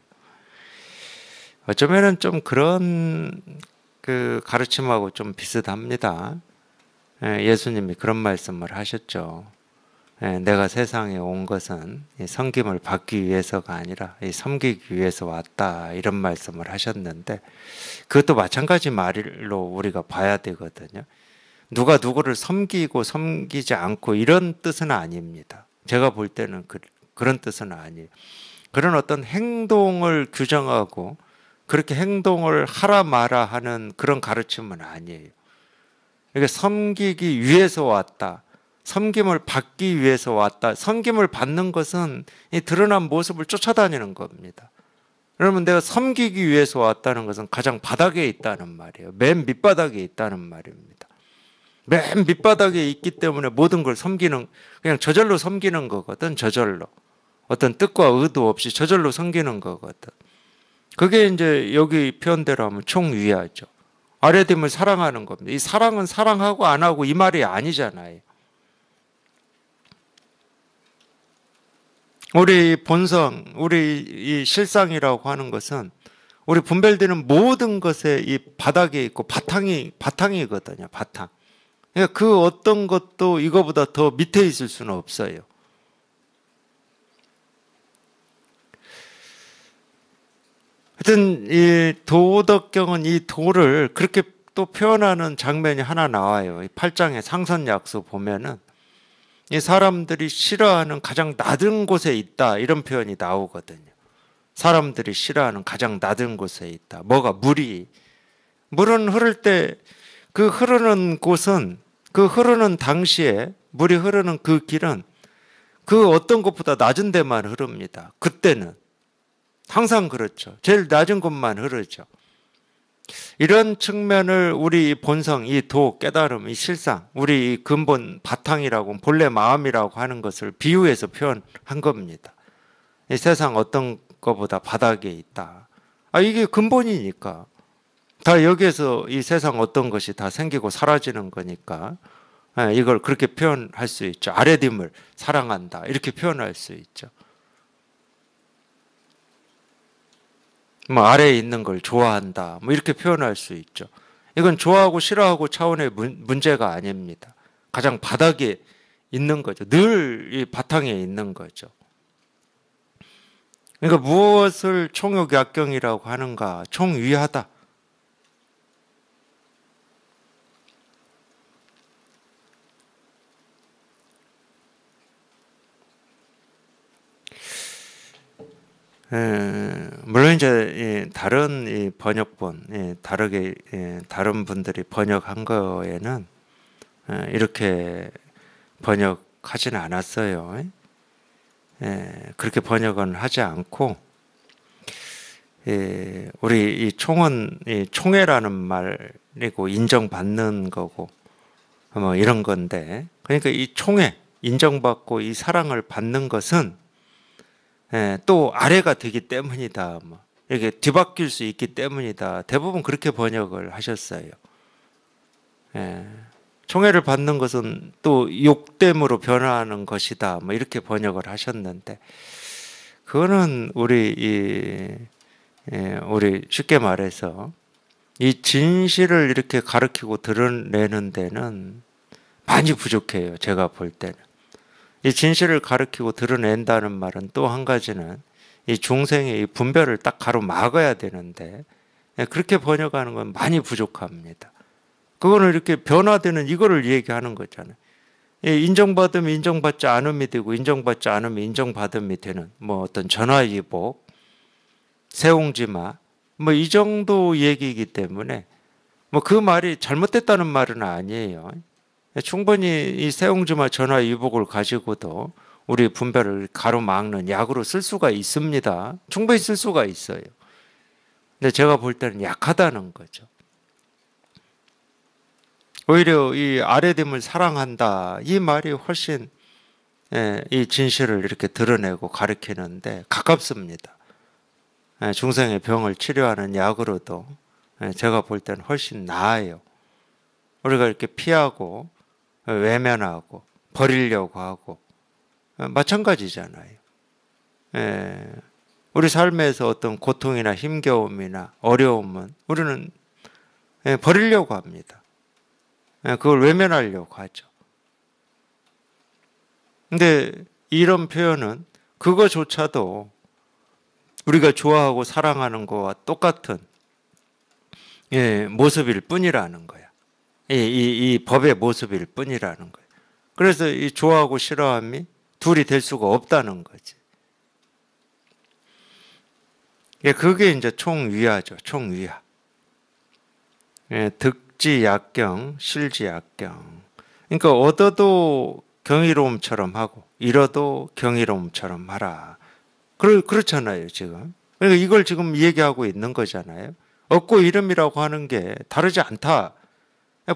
어쩌면은 좀 그런 그 가르침하고 좀 비슷합니다. 예수님이 그런 말씀을 하셨죠. 내가 세상에 온 것은 섬김을 받기 위해서가 아니라 섬기기 위해서 왔다, 이런 말씀을 하셨는데, 그것도 마찬가지 말로 우리가 봐야 되거든요. 누가 누구를 섬기고 섬기지 않고 이런 뜻은 아닙니다. 제가 볼 때는 그런 뜻은 아니에요. 그런 어떤 행동을 규정하고 그렇게 행동을 하라 마라 하는 그런 가르침은 아니에요. 이게 섬기기 위해서 왔다, 섬김을 받기 위해서 왔다. 섬김을 받는 것은 이 드러난 모습을 쫓아다니는 겁니다. 여러분, 내가 섬기기 위해서 왔다는 것은 가장 바닥에 있다는 말이에요. 맨 밑바닥에 있다는 말입니다. 맨 밑바닥에 있기 때문에 모든 걸 섬기는, 그냥 저절로 섬기는 거거든. 저절로. 어떤 뜻과 의도 없이 저절로 섬기는 거거든. 그게 이제 여기 표현대로 하면 총위하죠. 아래됨을 사랑하는 겁니다. 이 사랑은 사랑하고 안 하고 이 말이 아니잖아요. 우리 본성, 우리 이 실상이라고 하는 것은 우리 분별되는 모든 것에 이 바닥에 있고 바탕이거든요. 바탕. 그러니까 그 어떤 것도 이거보다 더 밑에 있을 수는 없어요. 하여튼 이 도덕경은 이 도를 그렇게 또 표현하는 장면이 하나 나와요. 이 8장의 상선약수 보면은 이 사람들이 싫어하는 가장 낮은 곳에 있다, 이런 표현이 나오거든요. 사람들이 싫어하는 가장 낮은 곳에 있다. 뭐가? 물은 흐를 때 그 흐르는 곳은, 그 흐르는 당시에 물이 흐르는 그 길은 그 어떤 곳보다 낮은 데만 흐릅니다. 그때는 항상 그렇죠. 제일 낮은 곳만 흐르죠. 이런 측면을 우리 본성, 이 도, 깨달음, 이 실상, 우리 이 근본 바탕이라고, 본래 마음이라고 하는 것을 비유해서 표현한 겁니다. 이 세상 어떤 것보다 바닥에 있다. 이게 근본이니까. 다 여기에서 이 세상 어떤 것이 다 생기고 사라지는 거니까 이걸 그렇게 표현할 수 있죠. 아래됨을 사랑한다, 이렇게 표현할 수 있죠. 뭐 아래에 있는 걸 좋아한다, 뭐 이렇게 표현할 수 있죠. 이건 좋아하고 싫어하고 차원의 문제가 아닙니다. 가장 바닥에 있는 거죠. 늘 이 바탕에 있는 거죠. 그러니까 무엇을 총욕약경이라고 하는가? 총위하다. 물론 이제 다른 이 번역본, 다르게 다른 분들이 번역한 거에는 이렇게 번역하지는 않았어요. 그렇게 번역은 하지 않고, 우리 이 총은 총회라는 말이고 인정받는 거고 뭐 이런 건데, 그러니까 이 총회, 인정받고 이 사랑을 받는 것은 또 아래가 되기 때문이다. 뭐 이렇게 뒤바뀔 수 있기 때문이다. 대부분 그렇게 번역을 하셨어요. 총애를 받는 것은 또 욕됨으로 변화하는 것이다. 뭐 이렇게 번역을 하셨는데, 그거는 우리 쉽게 말해서 이 진실을 이렇게 가르치고 드러내는 데는 많이 부족해요. 제가 볼 때는. 이 진실을 가르치고 드러낸다는 말은 또 한 가지는 이 중생의 이 분별을 딱 가로막아야 되는데, 그렇게 번역하는 건 많이 부족합니다. 그거는 이렇게 변화되는 이거를 얘기하는 거잖아요. 인정받으면 인정받지 않음이 되고, 인정받지 않으면 인정받음이 되는 뭐 어떤 전화위복, 세옹지마, 뭐 이 정도 얘기이기 때문에 뭐 그 말이 잘못됐다는 말은 아니에요. 충분히 이 세옹지마 전화위복을 가지고도 우리 분별을 가로막는 약으로 쓸 수가 있습니다. 충분히 쓸 수가 있어요. 근데 제가 볼 때는 약하다는 거죠. 오히려 이 아래됨을 사랑한다, 이 말이 훨씬 이 진실을 이렇게 드러내고 가르치는데 가깝습니다. 중생의 병을 치료하는 약으로도 제가 볼 때는 훨씬 나아요. 우리가 이렇게 피하고 외면하고 버리려고 하고 마찬가지잖아요. 예, 우리 삶에서 어떤 고통이나 힘겨움이나 어려움은 우리는 버리려고 합니다. 그걸 외면하려고 하죠. 근데 이런 표현은 그거조차도 우리가 좋아하고 사랑하는 거와 똑같은 모습일 뿐이라는 거야. 이 법의 모습일 뿐이라는 거야. 그래서 이 좋아하고 싫어함이 둘이 될 수가 없다는 거지. 그게 이제 총위하죠. 총위하. 득지약경, 실지약경. 그러니까 얻어도 경이로움처럼 하고 잃어도 경이로움처럼 하라. 그렇잖아요, 지금. 그러니까 이걸 지금 얘기하고 있는 거잖아요. 얻고 잃음이라고 하는 게 다르지 않다.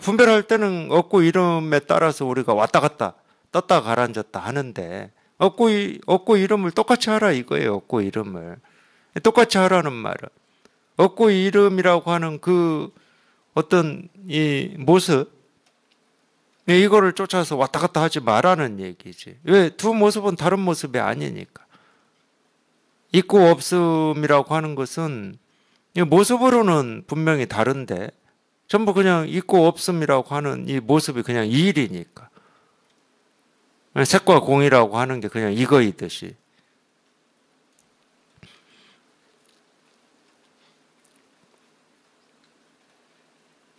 분별할 때는 얻고 잃음에 따라서 우리가 왔다 갔다 떴다 가라앉았다 하는데 얻고 잃음을 똑같이 하라 이거예요. 얻고 잃음을 똑같이 하라는 말은 얻고 잃음이라고 하는 그 어떤 이 모습 이거를 쫓아서 왔다 갔다 하지 말라는 얘기지. 왜? 두 모습은 다른 모습이 아니니까. 있고 없음이라고 하는 것은 모습으로는 분명히 다른데 전부 그냥 있고 없음이라고 하는 이 모습이 그냥 이 일이니까. 색과 공이라고 하는 게 그냥 이거이듯이.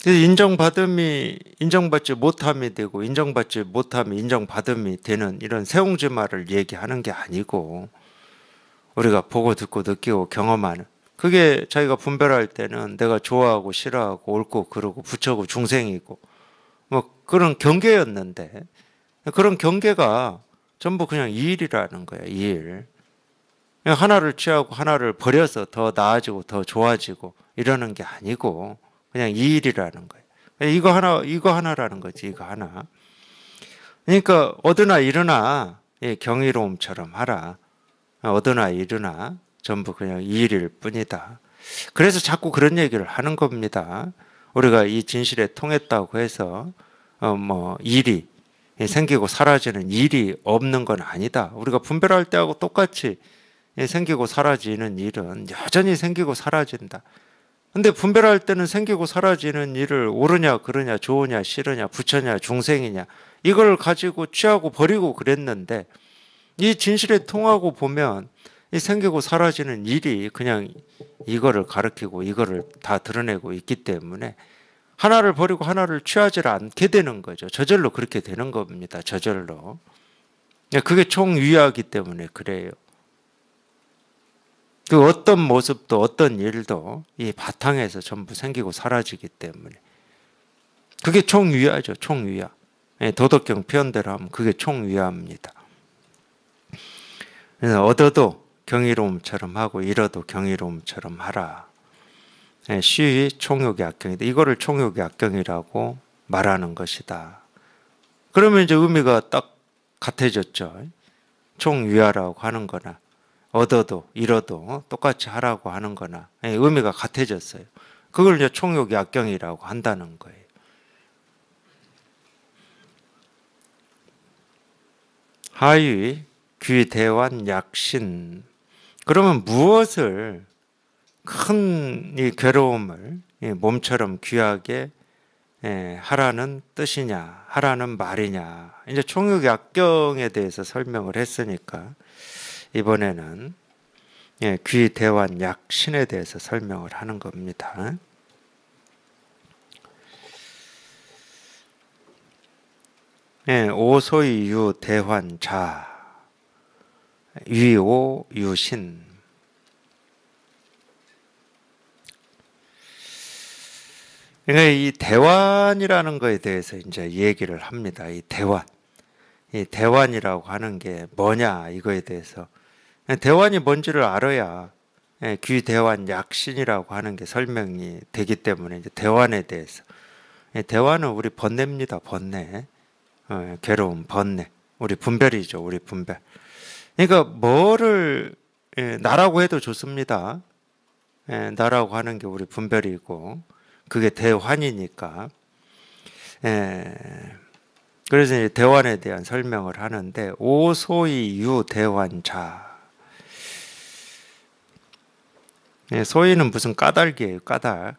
인정받음이 인정받지 못함이 되고 인정받지 못함이 인정받음이 되는 이런 세옹지마를 얘기하는 게 아니고 우리가 보고 듣고 느끼고 경험하는 그게 자기가 분별할 때는 내가 좋아하고 싫어하고 옳고 그르고 부처고 중생이고 뭐 그런 경계였는데 그런 경계가 전부 그냥 이 일이라는 거야. 이 일. 하나를 취하고 하나를 버려서 더 나아지고 더 좋아지고 이러는 게 아니고 그냥 이 일이라는 거예요. 이거 하나라는 거지. 이거 하나. 그러니까 얻으나 잃으나 경이로움처럼 하라. 얻으나 잃으나 전부 그냥 이 일일 뿐이다. 그래서 자꾸 그런 얘기를 하는 겁니다. 우리가 이 진실에 통했다고 해서 뭐 일이 생기고 사라지는 일이 없는 건 아니다. 우리가 분별할 때하고 똑같이 생기고 사라지는 일은 여전히 생기고 사라진다. 근데 분별할 때는 생기고 사라지는 일을 옳으냐 그르냐 좋으냐 싫으냐 부처냐 중생이냐 이걸 가지고 취하고 버리고 그랬는데 이 진실에 통하고 보면 이 생기고 사라지는 일이 그냥 이거를 가리키고 이거를 다 드러내고 있기 때문에 하나를 버리고 하나를 취하지 않게 되는 거죠. 저절로 그렇게 되는 겁니다. 저절로. 그게 총위하기 때문에 그래요. 그 어떤 모습도 어떤 일도 이 바탕에서 전부 생기고 사라지기 때문에 그게 총위하죠. 총위하. 도덕경 표현대로 하면 그게 총위하입니다. 그래서 얻어도 경이로움처럼 하고 잃어도 경이로움처럼 하라. 시위 총욕의 악경이다. 이거를 총욕의 악경이라고 말하는 것이다. 그러면 이제 의미가 딱 같아졌죠. 총위하라고 하는 거나 얻어도 잃어도 똑같이 하라고 하는 거나 의미가 같아졌어요. 그걸 이제 총욕의 악경이라고 한다는 거예요. 하위 귀대환 약신. 그러면 무엇을 큰 이 괴로움을 몸처럼 귀하게 하라는 뜻이냐, 하라는 말이냐. 이제 총욕의 악경에 대해서 설명을 했으니까 이번에는 귀대환 약신에 대해서 설명을 하는 겁니다. 오소이 유 대환 자 위오 유신. 그러니까 이 대환이라는 거에 대해서 이제 얘기를 합니다. 이 대환. 이 대환이라고 하는 게 뭐냐 이거에 대해서 대환이 뭔지를 알아야 귀대환 약신이라고 하는 게 설명이 되기 때문에 이제 대환에 대해서 대환은 우리 번뇌입니다. 번뇌. 괴로움, 번뇌. 우리 분별이죠. 우리 분별. 그러니까 뭐를 나라고 해도 좋습니다. 나라고 하는 게 우리 분별이고 그게 대환이니까. 그래서 이제 대환에 대한 설명을 하는데 오소이 유대환자. 소이는 무슨 까닭이에요, 까닭.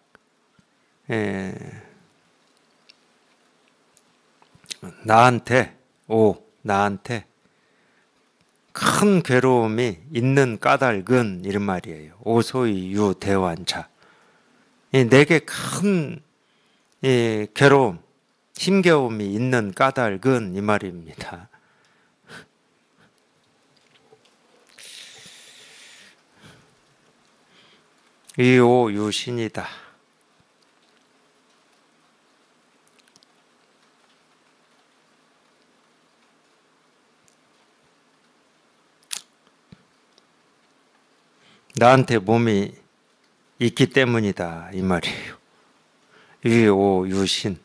나한테 큰 괴로움이 있는 까닭은 이런 말이에요. 오소이 유대환자. 내게 큰 괴로움, 힘겨움이 있는 까닭은 이 말입니다. 이오유신이다. 나한테 몸이 있기 때문이다 이 말이에요. 이오유신.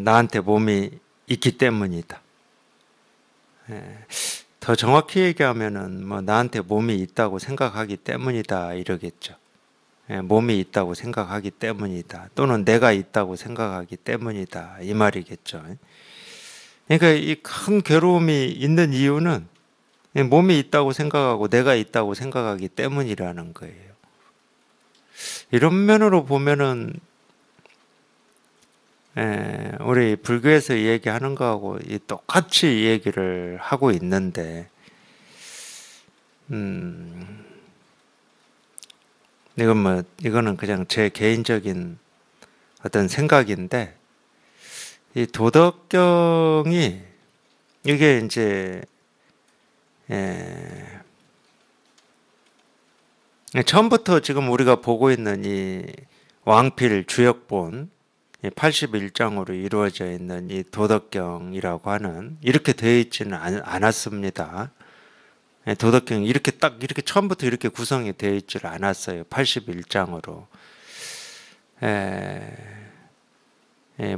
나한테 몸이 있기 때문이다. 더 정확히 얘기하면은 뭐 나한테 몸이 있다고 생각하기 때문이다 이러겠죠. 몸이 있다고 생각하기 때문이다. 또는 내가 있다고 생각하기 때문이다 이 말이겠죠. 그러니까 이 큰 괴로움이 있는 이유는 몸이 있다고 생각하고 내가 있다고 생각하기 때문이라는 거예요. 이런 면으로 보면은 우리 불교에서 얘기하는 거하고 똑같이 얘기를 하고 있는데, 이거는 그냥 제 개인적인 어떤 생각인데, 이 도덕경이 이게 이제 처음부터 지금 우리가 보고 있는 이 왕필 주역본 81장으로 이루어져 있는 이 도덕경이라고 하는 이렇게 되어 있지는 않았습니다. 도덕경이 이렇게 처음부터 이렇게 구성이 되어 있지를 않았어요. 81장으로.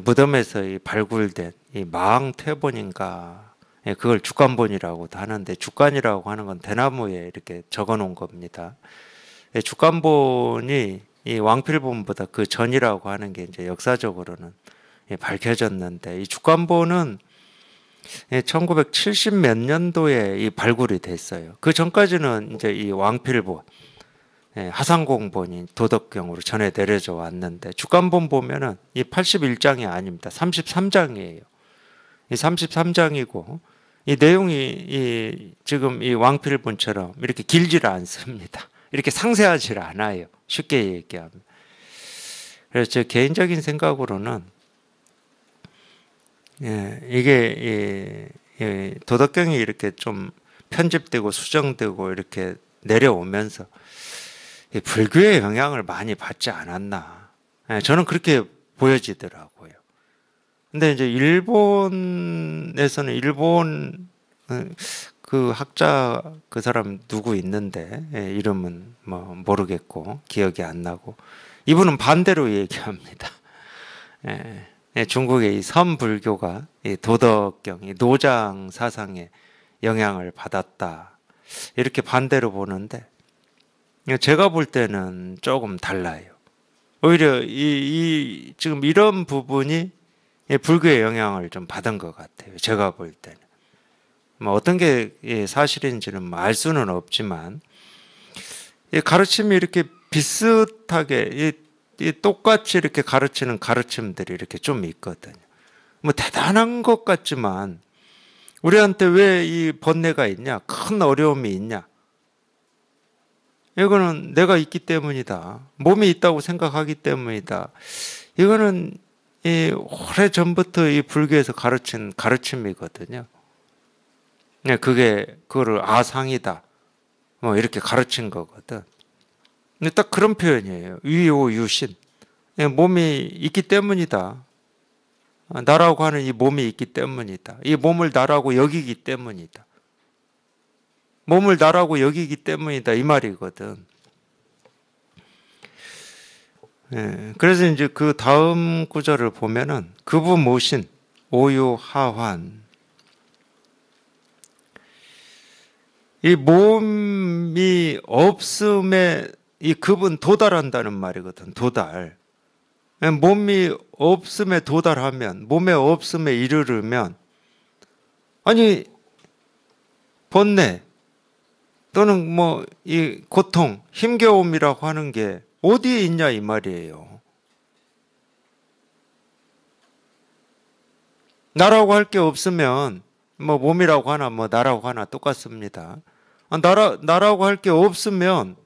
무덤에서 발굴된 이 마왕퇴본인가 그걸 죽간본이라고도 하는데 죽간이라고 하는 건 대나무에 이렇게 적어 놓은 겁니다. 죽간본이 이 왕필본보다 그 전이라고 하는 게 이제 역사적으로는 밝혀졌는데 이 죽간본은 1970 몇 년도에 이 발굴이 됐어요. 그 전까지는 이제 이 왕필본, 하상공본이 도덕경으로 전해 내려져 왔는데 죽간본 보면은 이 81장이 아닙니다. 33장이에요. 이 33장이고 이 내용이 지금 이 왕필본처럼 이렇게 길지를 않습니다. 이렇게 상세하지 않아요. 쉽게 얘기하면. 그래서 제 개인적인 생각으로는 이게 도덕경이 이렇게 좀 편집되고 수정되고 이렇게 내려오면서 불교의 영향을 많이 받지 않았나. 저는 그렇게 보여지더라고요. 근데 이제 일본에서는 일본 그 학자 그 사람 누구 있는데 이름은 뭐 모르겠고 기억이 안 나고 이분은 반대로 얘기합니다. 중국의 이 선불교가 이 도덕경, 이 노장 사상에 영향을 받았다 이렇게 반대로 보는데 제가 볼 때는 조금 달라요. 오히려 지금 이런 부분이 불교의 영향을 좀 받은 것 같아요. 제가 볼 때는. 뭐 어떤 게 사실인지는 뭐 알 수는 없지만 가르침이 이렇게 비슷하게 똑같이 이렇게 가르치는 가르침들이 이렇게 좀 있거든요. 뭐 대단한 것 같지만 우리한테 왜 이 번뇌가 있냐? 큰 어려움이 있냐? 이거는 내가 있기 때문이다. 몸이 있다고 생각하기 때문이다. 이거는 오래 전부터 이 불교에서 가르친 가르침이거든요. 그거를 아상이다. 뭐 이렇게 가르친 거거든. 근데 딱 그런 표현이에요. 위오유신. 몸이 있기 때문이다. 나라고 하는 이 몸이 있기 때문이다. 이 몸을 나라고 여기기 때문이다. 몸을 나라고 여기기 때문이다. 이 말이거든. 그래서 이제 그 다음 구절을 보면은 그부모신 오유하환. 이 몸이 없음에 이 급은 도달한다는 말이거든. 도달. 몸이 없음에 도달하면, 몸에 없음에 이르르면, 아니 번뇌 또는 뭐 이 고통, 힘겨움이라고 하는 게 어디에 있냐 이 말이에요. 나라고 할 게 없으면 뭐 몸이라고 하나 뭐 나라고 하나 똑같습니다. 나라고 할 게 없으면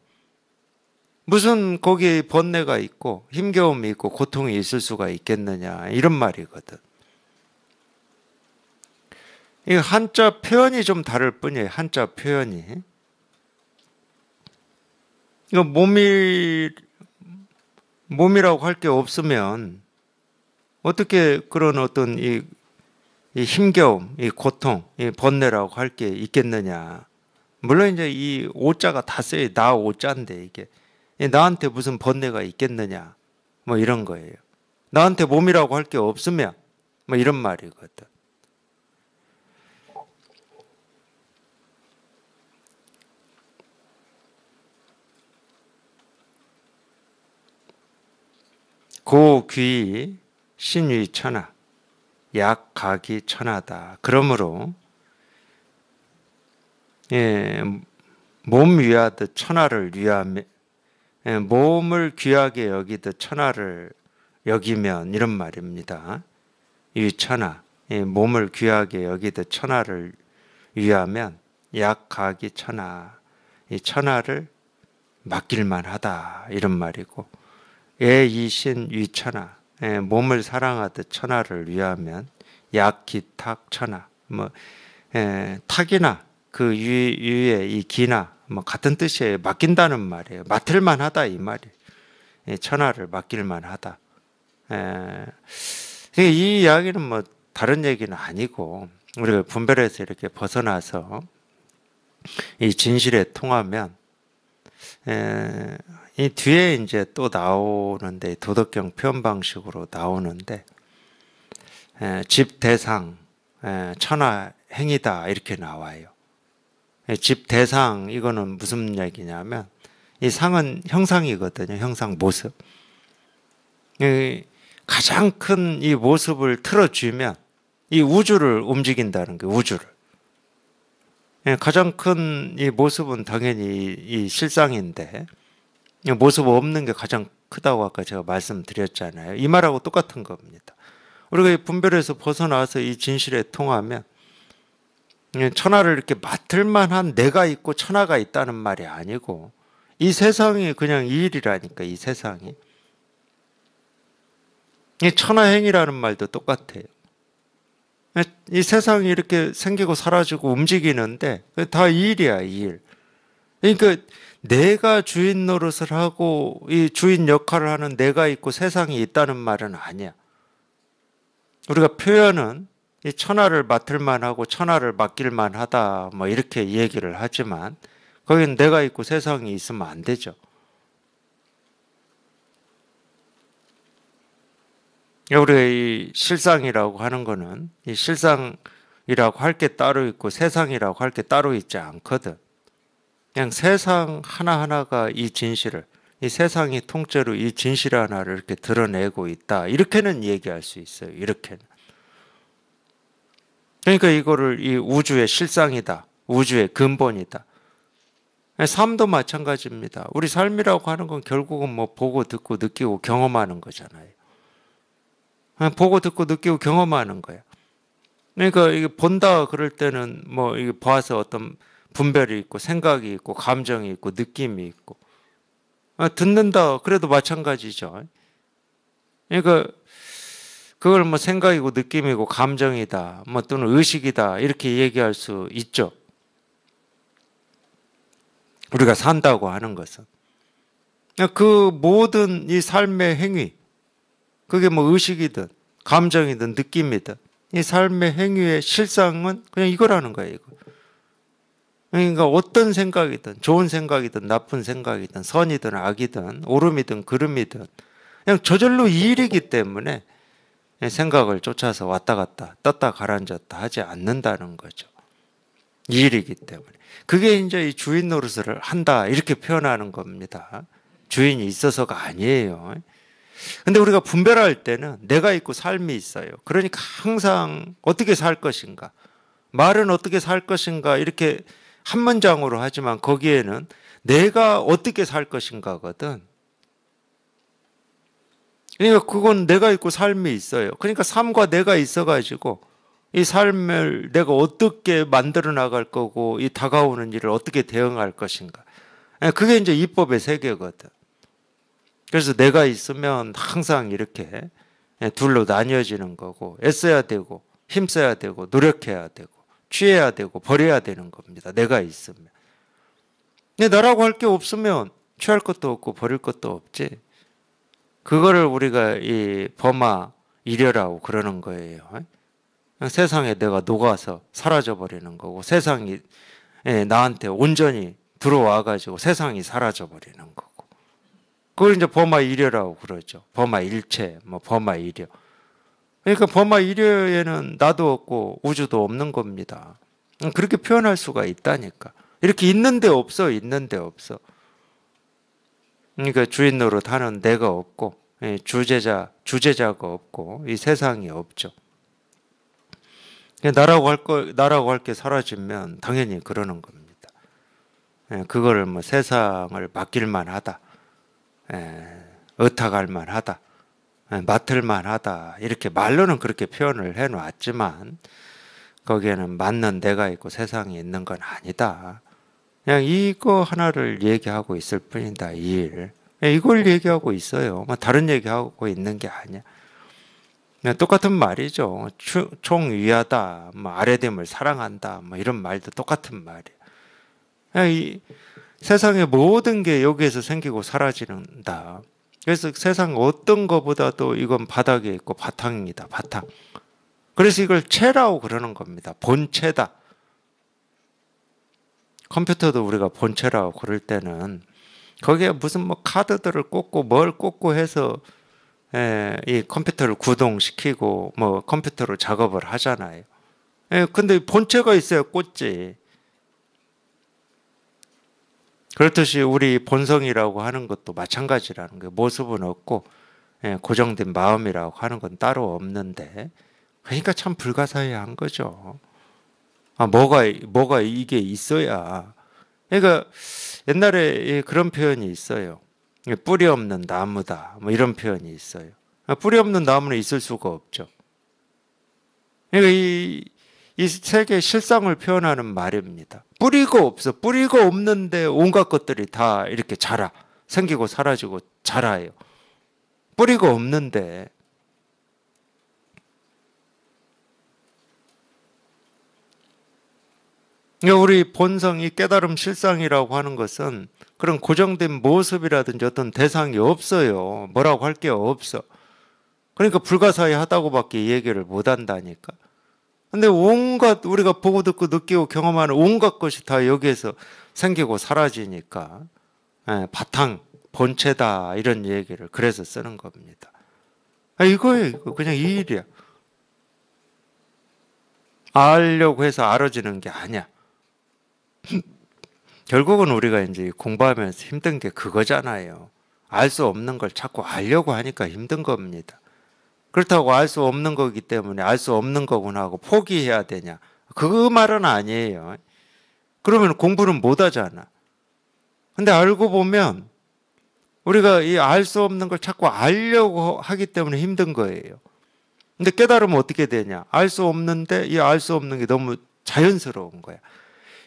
무슨 거기에 번뇌가 있고 힘겨움이 있고 고통이 있을 수가 있겠느냐 이런 말이거든. 이 한자 표현이 좀 다를 뿐이에요. 한자 표현이. 이거 몸이라고 할 게 없으면 어떻게 그런 어떤 이 힘겨움, 이 고통, 이 번뇌라고 할 게 있겠느냐. 물론 이제 이 오자가 다 써요. 나 오자인데 이게 나한테 무슨 번뇌가 있겠느냐. 뭐 이런 거예요. 나한테 몸이라고 할 게 없으면 뭐 이런 말이거든. 고귀 신위천하 약각이 천하다. 그러므로 몸 위하듯 천하를 위하며 몸을 귀하게 여기듯 천하를 여기면 이런 말입니다. 위천하 몸을 귀하게 여기듯 천하를 위하면 약각이 천하 이 천하를 맡길만 하다 이런 말이고 애이신 위천하 몸을 사랑하듯 천하를 위하면 약기탁 천하 뭐 탁이나 그 위에 이 기나 뭐 같은 뜻이에요. 맡긴다는 말이에요. 맡을만 하다 이 말이에요. 천하를 맡길만 하다. 이 이야기는 뭐 다른 얘기는 아니고 우리가 분별해서 이렇게 벗어나서 이 진실에 통하면 이 뒤에 이제 또 나오는데 도덕경 표현 방식으로 나오는데 집대상 천하 행이다 이렇게 나와요. 집대상 이거는 무슨 얘기냐면 이 상은 형상이거든요. 형상 모습. 가장 큰 이 모습을 틀어주면 이 우주를 움직인다는 거예요. 우주를. 가장 큰 이 모습은 당연히 이 실상인데 모습 없는 게 가장 크다고 아까 제가 말씀드렸잖아요. 이 말하고 똑같은 겁니다. 우리가 분별에서 벗어나서 이 진실에 통하면 천하를 이렇게 맡을 만한 내가 있고 천하가 있다는 말이 아니고 이 세상이 그냥 이 일이라니까 이 세상이. 이 천하행이라는 말도 똑같아요. 이 세상이 이렇게 생기고 사라지고 움직이는데 다 이 일이야 이 일. 그러니까 내가 주인 노릇을 하고 이 주인 역할을 하는 내가 있고 세상이 있다는 말은 아니야. 우리가 표현은 이 천하를 맡을 만하고 천하를 맡길 만하다 뭐 이렇게 얘기를 하지만 거기는 내가 있고 세상이 있으면 안 되죠. 우리가 이 실상이라고 하는 거는 이 실상이라고 할 게 따로 있고 세상이라고 할 게 따로 있지 않거든. 그냥 세상 하나하나가 이 진실을 이 세상이 통째로 이 진실 하나를 이렇게 드러내고 있다. 이렇게는 얘기할 수 있어요. 이렇게는. 그러니까 이거를 이 우주의 실상이다. 우주의 근본이다. 삶도 마찬가지입니다. 우리 삶이라고 하는 건 결국은 뭐 보고 듣고 느끼고 경험하는 거잖아요. 보고 듣고 느끼고 경험하는 거야. 그러니까 이게 본다 그럴 때는 뭐 이게 봐서 어떤 분별이 있고 생각이 있고 감정이 있고 느낌이 있고 듣는다 그래도 마찬가지죠. 그러니까 그걸 뭐 생각이고 느낌이고 감정이다 뭐 또는 의식이다 이렇게 얘기할 수 있죠. 우리가 산다고 하는 것은 그 모든 이 삶의 행위 그게 뭐 의식이든 감정이든 느낌이든 이 삶의 행위의 실상은 그냥 이거라는 거예요. 이거. 그러니까 어떤 생각이든 좋은 생각이든 나쁜 생각이든 선이든 악이든 오름이든 그름이든 그냥 저절로 이 일이기 때문에 생각을 쫓아서 왔다 갔다 떴다 가라앉았다 하지 않는다는 거죠. 이 일이기 때문에. 그게 이제 이 주인 노릇을 한다 이렇게 표현하는 겁니다. 주인이 있어서가 아니에요. 근데 우리가 분별할 때는 내가 있고 삶이 있어요. 그러니까 항상 어떻게 살 것인가, 말은 어떻게 살 것인가 이렇게 한 문장으로 하지만 거기에는 내가 어떻게 살 것인가거든. 그러니까 그건 내가 있고 삶이 있어요. 그러니까 삶과 내가 있어가지고 이 삶을 내가 어떻게 만들어 나갈 거고 이 다가오는 일을 어떻게 대응할 것인가. 그게 이제 이법의 세계거든. 그래서 내가 있으면 항상 이렇게 둘로 나뉘어지는 거고 애써야 되고 힘써야 되고 노력해야 되고 취해야 되고 버려야 되는 겁니다. 내가 있으면. 근데 나라고 할 게 없으면 취할 것도 없고 버릴 것도 없지. 그거를 우리가 이 범아 이려라고 그러는 거예요. 세상에 내가 녹아서 사라져 버리는 거고 세상이 나한테 온전히 들어와 가지고 세상이 사라져 버리는 거고. 그걸 이제 범아 이려라고 그러죠. 범아 일체, 뭐 범아 이려. 그러니까 범아 이려에는 나도 없고 우주도 없는 겁니다. 그렇게 표현할 수가 있다니까. 이렇게 있는데 없어, 있는데 없어. 그러니까 주인 노릇하는 내가 없고 주제자가 없고 이 세상이 없죠. 나라고 할 게 사라지면 당연히 그러는 겁니다. 그거를 뭐 세상을 맡길만 하다, 의탁할만 하다, 맡을만 하다 이렇게 말로는 그렇게 표현을 해놨지만 거기에는 맞는 내가 있고 세상이 있는 건 아니다. 그냥 이거 하나를 얘기하고 있을 뿐이다. 이 일. 이걸 얘기하고 있어요. 뭐 다른 얘기하고 있는 게 아니야. 그냥 똑같은 말이죠. 총위하다, 뭐 아래됨을 사랑한다, 뭐 이런 말도 똑같은 말이야. 그냥 이 세상의 모든 게 여기에서 생기고 사라지는다. 그래서 세상 어떤 거보다도 이건 바닥에 있고 바탕입니다. 바탕. 그래서 이걸 체라고 그러는 겁니다. 본체다. 컴퓨터도 우리가 본체라고 그럴 때는 거기에 무슨 뭐 카드들을 꽂고 뭘 꽂고 해서 이 컴퓨터를 구동시키고 뭐 컴퓨터로 작업을 하잖아요. 근데 본체가 있어야 꽂지. 그렇듯이 우리 본성이라고 하는 것도 마찬가지라는 거예요. 모습은 없고 고정된 마음이라고 하는 건 따로 없는데 그러니까 참 불가사의한 거죠. 뭐가 이게 있어야. 그러니까 옛날에 그런 표현이 있어요. 뿌리 없는 나무다. 뭐 이런 표현이 있어요. 뿌리 없는 나무는 있을 수가 없죠. 그러니까 이 세계의 실상을 표현하는 말입니다. 뿌리가 없어. 뿌리가 없는데 온갖 것들이 다 이렇게 자라. 생기고 사라지고 자라요. 뿌리가 없는데. 그러니까 우리 본성이 깨달음 실상이라고 하는 것은 그런 고정된 모습이라든지 어떤 대상이 없어요. 뭐라고 할 게 없어. 그러니까 불가사의하다고밖에 얘기를 못 한다니까. 근데 온갖 우리가 보고 듣고 느끼고 경험하는 온갖 것이 다 여기에서 생기고 사라지니까 바탕, 본체다 이런 얘기를 그래서 쓰는 겁니다. 이거예요. 이거 그냥 이 일이야. 알려고 해서 알아지는 게 아니야. 결국은 우리가 이제 공부하면서 힘든 게 그거잖아요. 알 수 없는 걸 자꾸 알려고 하니까 힘든 겁니다. 그렇다고 알 수 없는 거기 때문에 알 수 없는 거구나 하고 포기해야 되냐? 그 말은 아니에요. 그러면 공부는 못 하잖아. 근데 알고 보면 우리가 이 알 수 없는 걸 자꾸 알려고 하기 때문에 힘든 거예요. 근데 깨달으면 어떻게 되냐? 알 수 없는데 이 알 수 없는 게 너무 자연스러운 거야.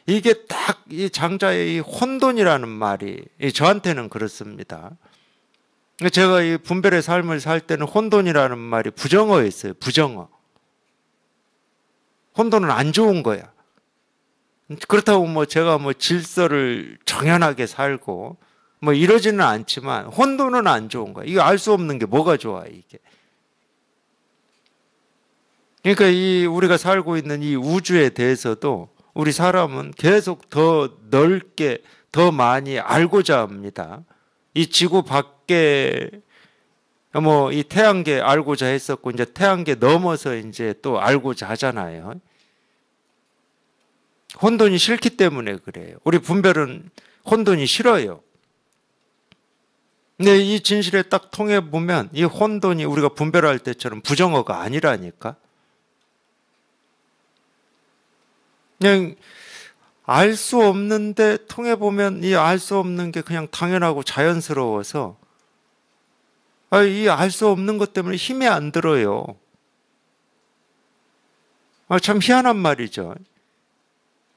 이게 딱 이 장자의 이 혼돈이라는 말이 저한테는 그렇습니다. 제가 이 분별의 삶을 살 때는 혼돈이라는 말이 부정어였어요. 부정어. 혼돈은 안 좋은 거야. 그렇다고 뭐 제가 뭐 질서를 정연하게 살고 뭐 이러지는 않지만 혼돈은 안 좋은 거야. 이거 알 수 없는 게 뭐가 좋아 이게. 그러니까 이 우리가 살고 있는 이 우주에 대해서도 우리 사람은 계속 더 넓게 더 많이 알고자 합니다. 이 지구 밖에 뭐 이 태양계 알고자 했었고 이제 태양계 넘어서 이제 또 알고자 하잖아요. 혼돈이 싫기 때문에 그래요. 우리 분별은 혼돈이 싫어요. 근데 이 진실에 딱 통해 보면 이 혼돈이 우리가 분별할 때처럼 부정어가 아니라니까. 그냥 알 수 없는데 통해 보면 이 알 수 없는 게 그냥 당연하고 자연스러워서 이 알 수 없는 것 때문에 힘이 안 들어요. 참 희한한 말이죠.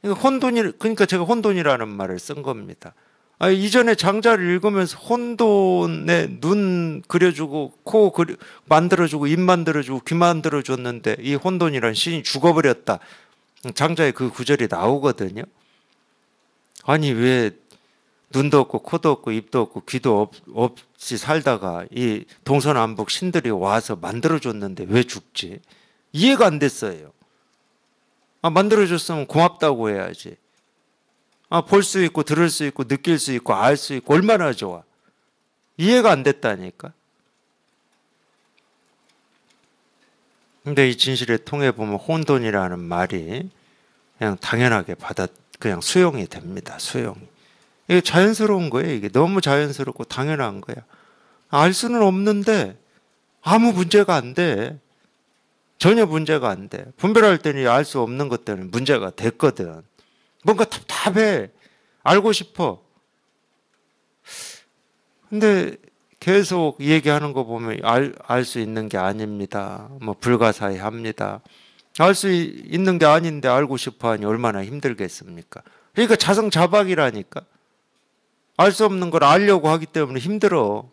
그러니까 제가 혼돈이라는 말을 쓴 겁니다. 이전에 장자를 읽으면서 혼돈에 눈 그려주고 만들어주고 입 만들어주고 귀 만들어줬는데 이 혼돈이라는 신이 죽어버렸다. 장자에 그 구절이 나오거든요. 아니 왜 눈도 없고 코도 없고 입도 없고 귀도 없이 살다가 이 동서남북 신들이 와서 만들어줬는데 왜 죽지? 이해가 안 됐어요. 만들어줬으면 고맙다고 해야지. 볼 수 있고 들을 수 있고 느낄 수 있고 알 수 있고 얼마나 좋아. 이해가 안 됐다니까. 근데 이 진실에 통해 보면 혼돈이라는 말이 그냥 당연하게 그냥 수용이 됩니다. 수용이. 이게 자연스러운 거예요. 이게 너무 자연스럽고 당연한 거야. 알 수는 없는데 아무 문제가 안 돼. 전혀 문제가 안 돼. 분별할 때는 알 수 없는 것 때문에 문제가 됐거든. 뭔가 답답해. 알고 싶어. 근데 계속 얘기하는 거 보면 알 수 있는 게 아닙니다. 불가사의합니다. 알 수 있는 게 아닌데 알고 싶어 하니 얼마나 힘들겠습니까? 그러니까 자성자박이라니까. 알 수 없는 걸 알려고 하기 때문에 힘들어.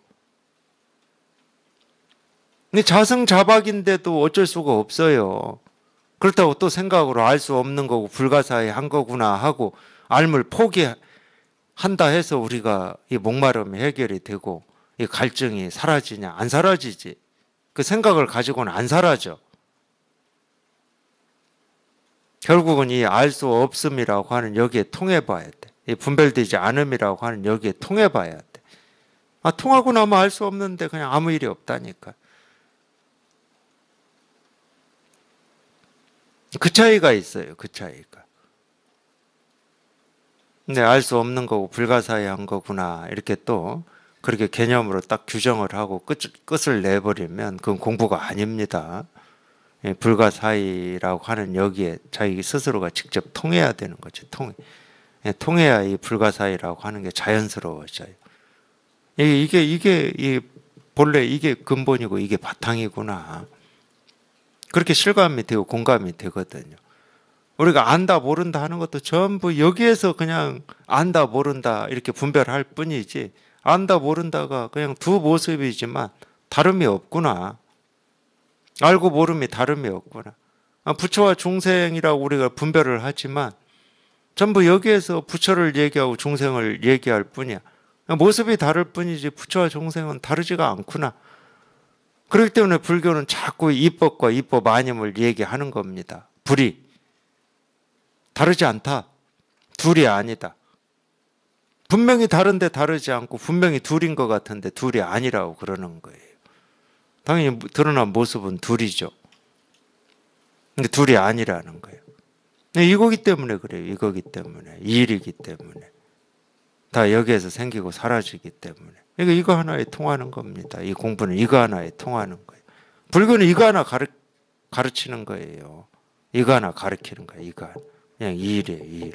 근데 자성자박인데도 어쩔 수가 없어요. 그렇다고 또 생각으로 알 수 없는 거고 불가사의한 거구나 하고 알물 포기한다 해서 우리가 이 목마름이 해결이 되고 이 갈증이 사라지냐? 안 사라지지. 그 생각을 가지고는 안 사라져. 결국은 이 알 수 없음이라고 하는 여기에 통해봐야 돼. 이 분별되지 않음이라고 하는 여기에 통해봐야 돼. 통하고 나면 알 수 없는데 그냥 아무 일이 없다니까. 그 차이가 있어요. 그 차이가. 근데 알 수 없는 거고 불가사의한 거구나 이렇게 또 그렇게 개념으로 딱 규정을 하고 끝을 내버리면 그건 공부가 아닙니다. 불가사의라고 하는 여기에 자기 스스로가 직접 통해야 되는 거죠. 통해야 이 불가사의라고 하는 게 자연스러워져요. 이게 본래 이게 근본이고 이게 바탕이구나. 그렇게 실감이 되고 공감이 되거든요. 우리가 안다 모른다 하는 것도 전부 여기에서 그냥 안다 모른다 이렇게 분별할 뿐이지 안다 모른다가 그냥 두 모습이지만 다름이 없구나. 알고 모름이 다름이 없구나. 부처와 중생이라고 우리가 분별을 하지만 전부 여기에서 부처를 얘기하고 중생을 얘기할 뿐이야. 모습이 다를 뿐이지 부처와 중생은 다르지가 않구나. 그렇기 때문에 불교는 자꾸 이법과 이법 아님을 얘기하는 겁니다. 불이 다르지 않다. 둘이 아니다. 분명히 다른데 다르지 않고 분명히 둘인 것 같은데 둘이 아니라고 그러는 거예요. 당연히 드러난 모습은 둘이죠. 근데 둘이 아니라는 거예요. 이거기 때문에 그래요. 이거기 때문에. 이 일이기 때문에. 다 여기에서 생기고 사라지기 때문에. 그러니까 이거 하나에 통하는 겁니다. 이 공부는 이거 하나에 통하는 거예요. 불교는 이거 하나 가르치는 거예요. 이거 하나 가르치는 거예요. 이거 하나. 그냥 이 일이에요. 이 일.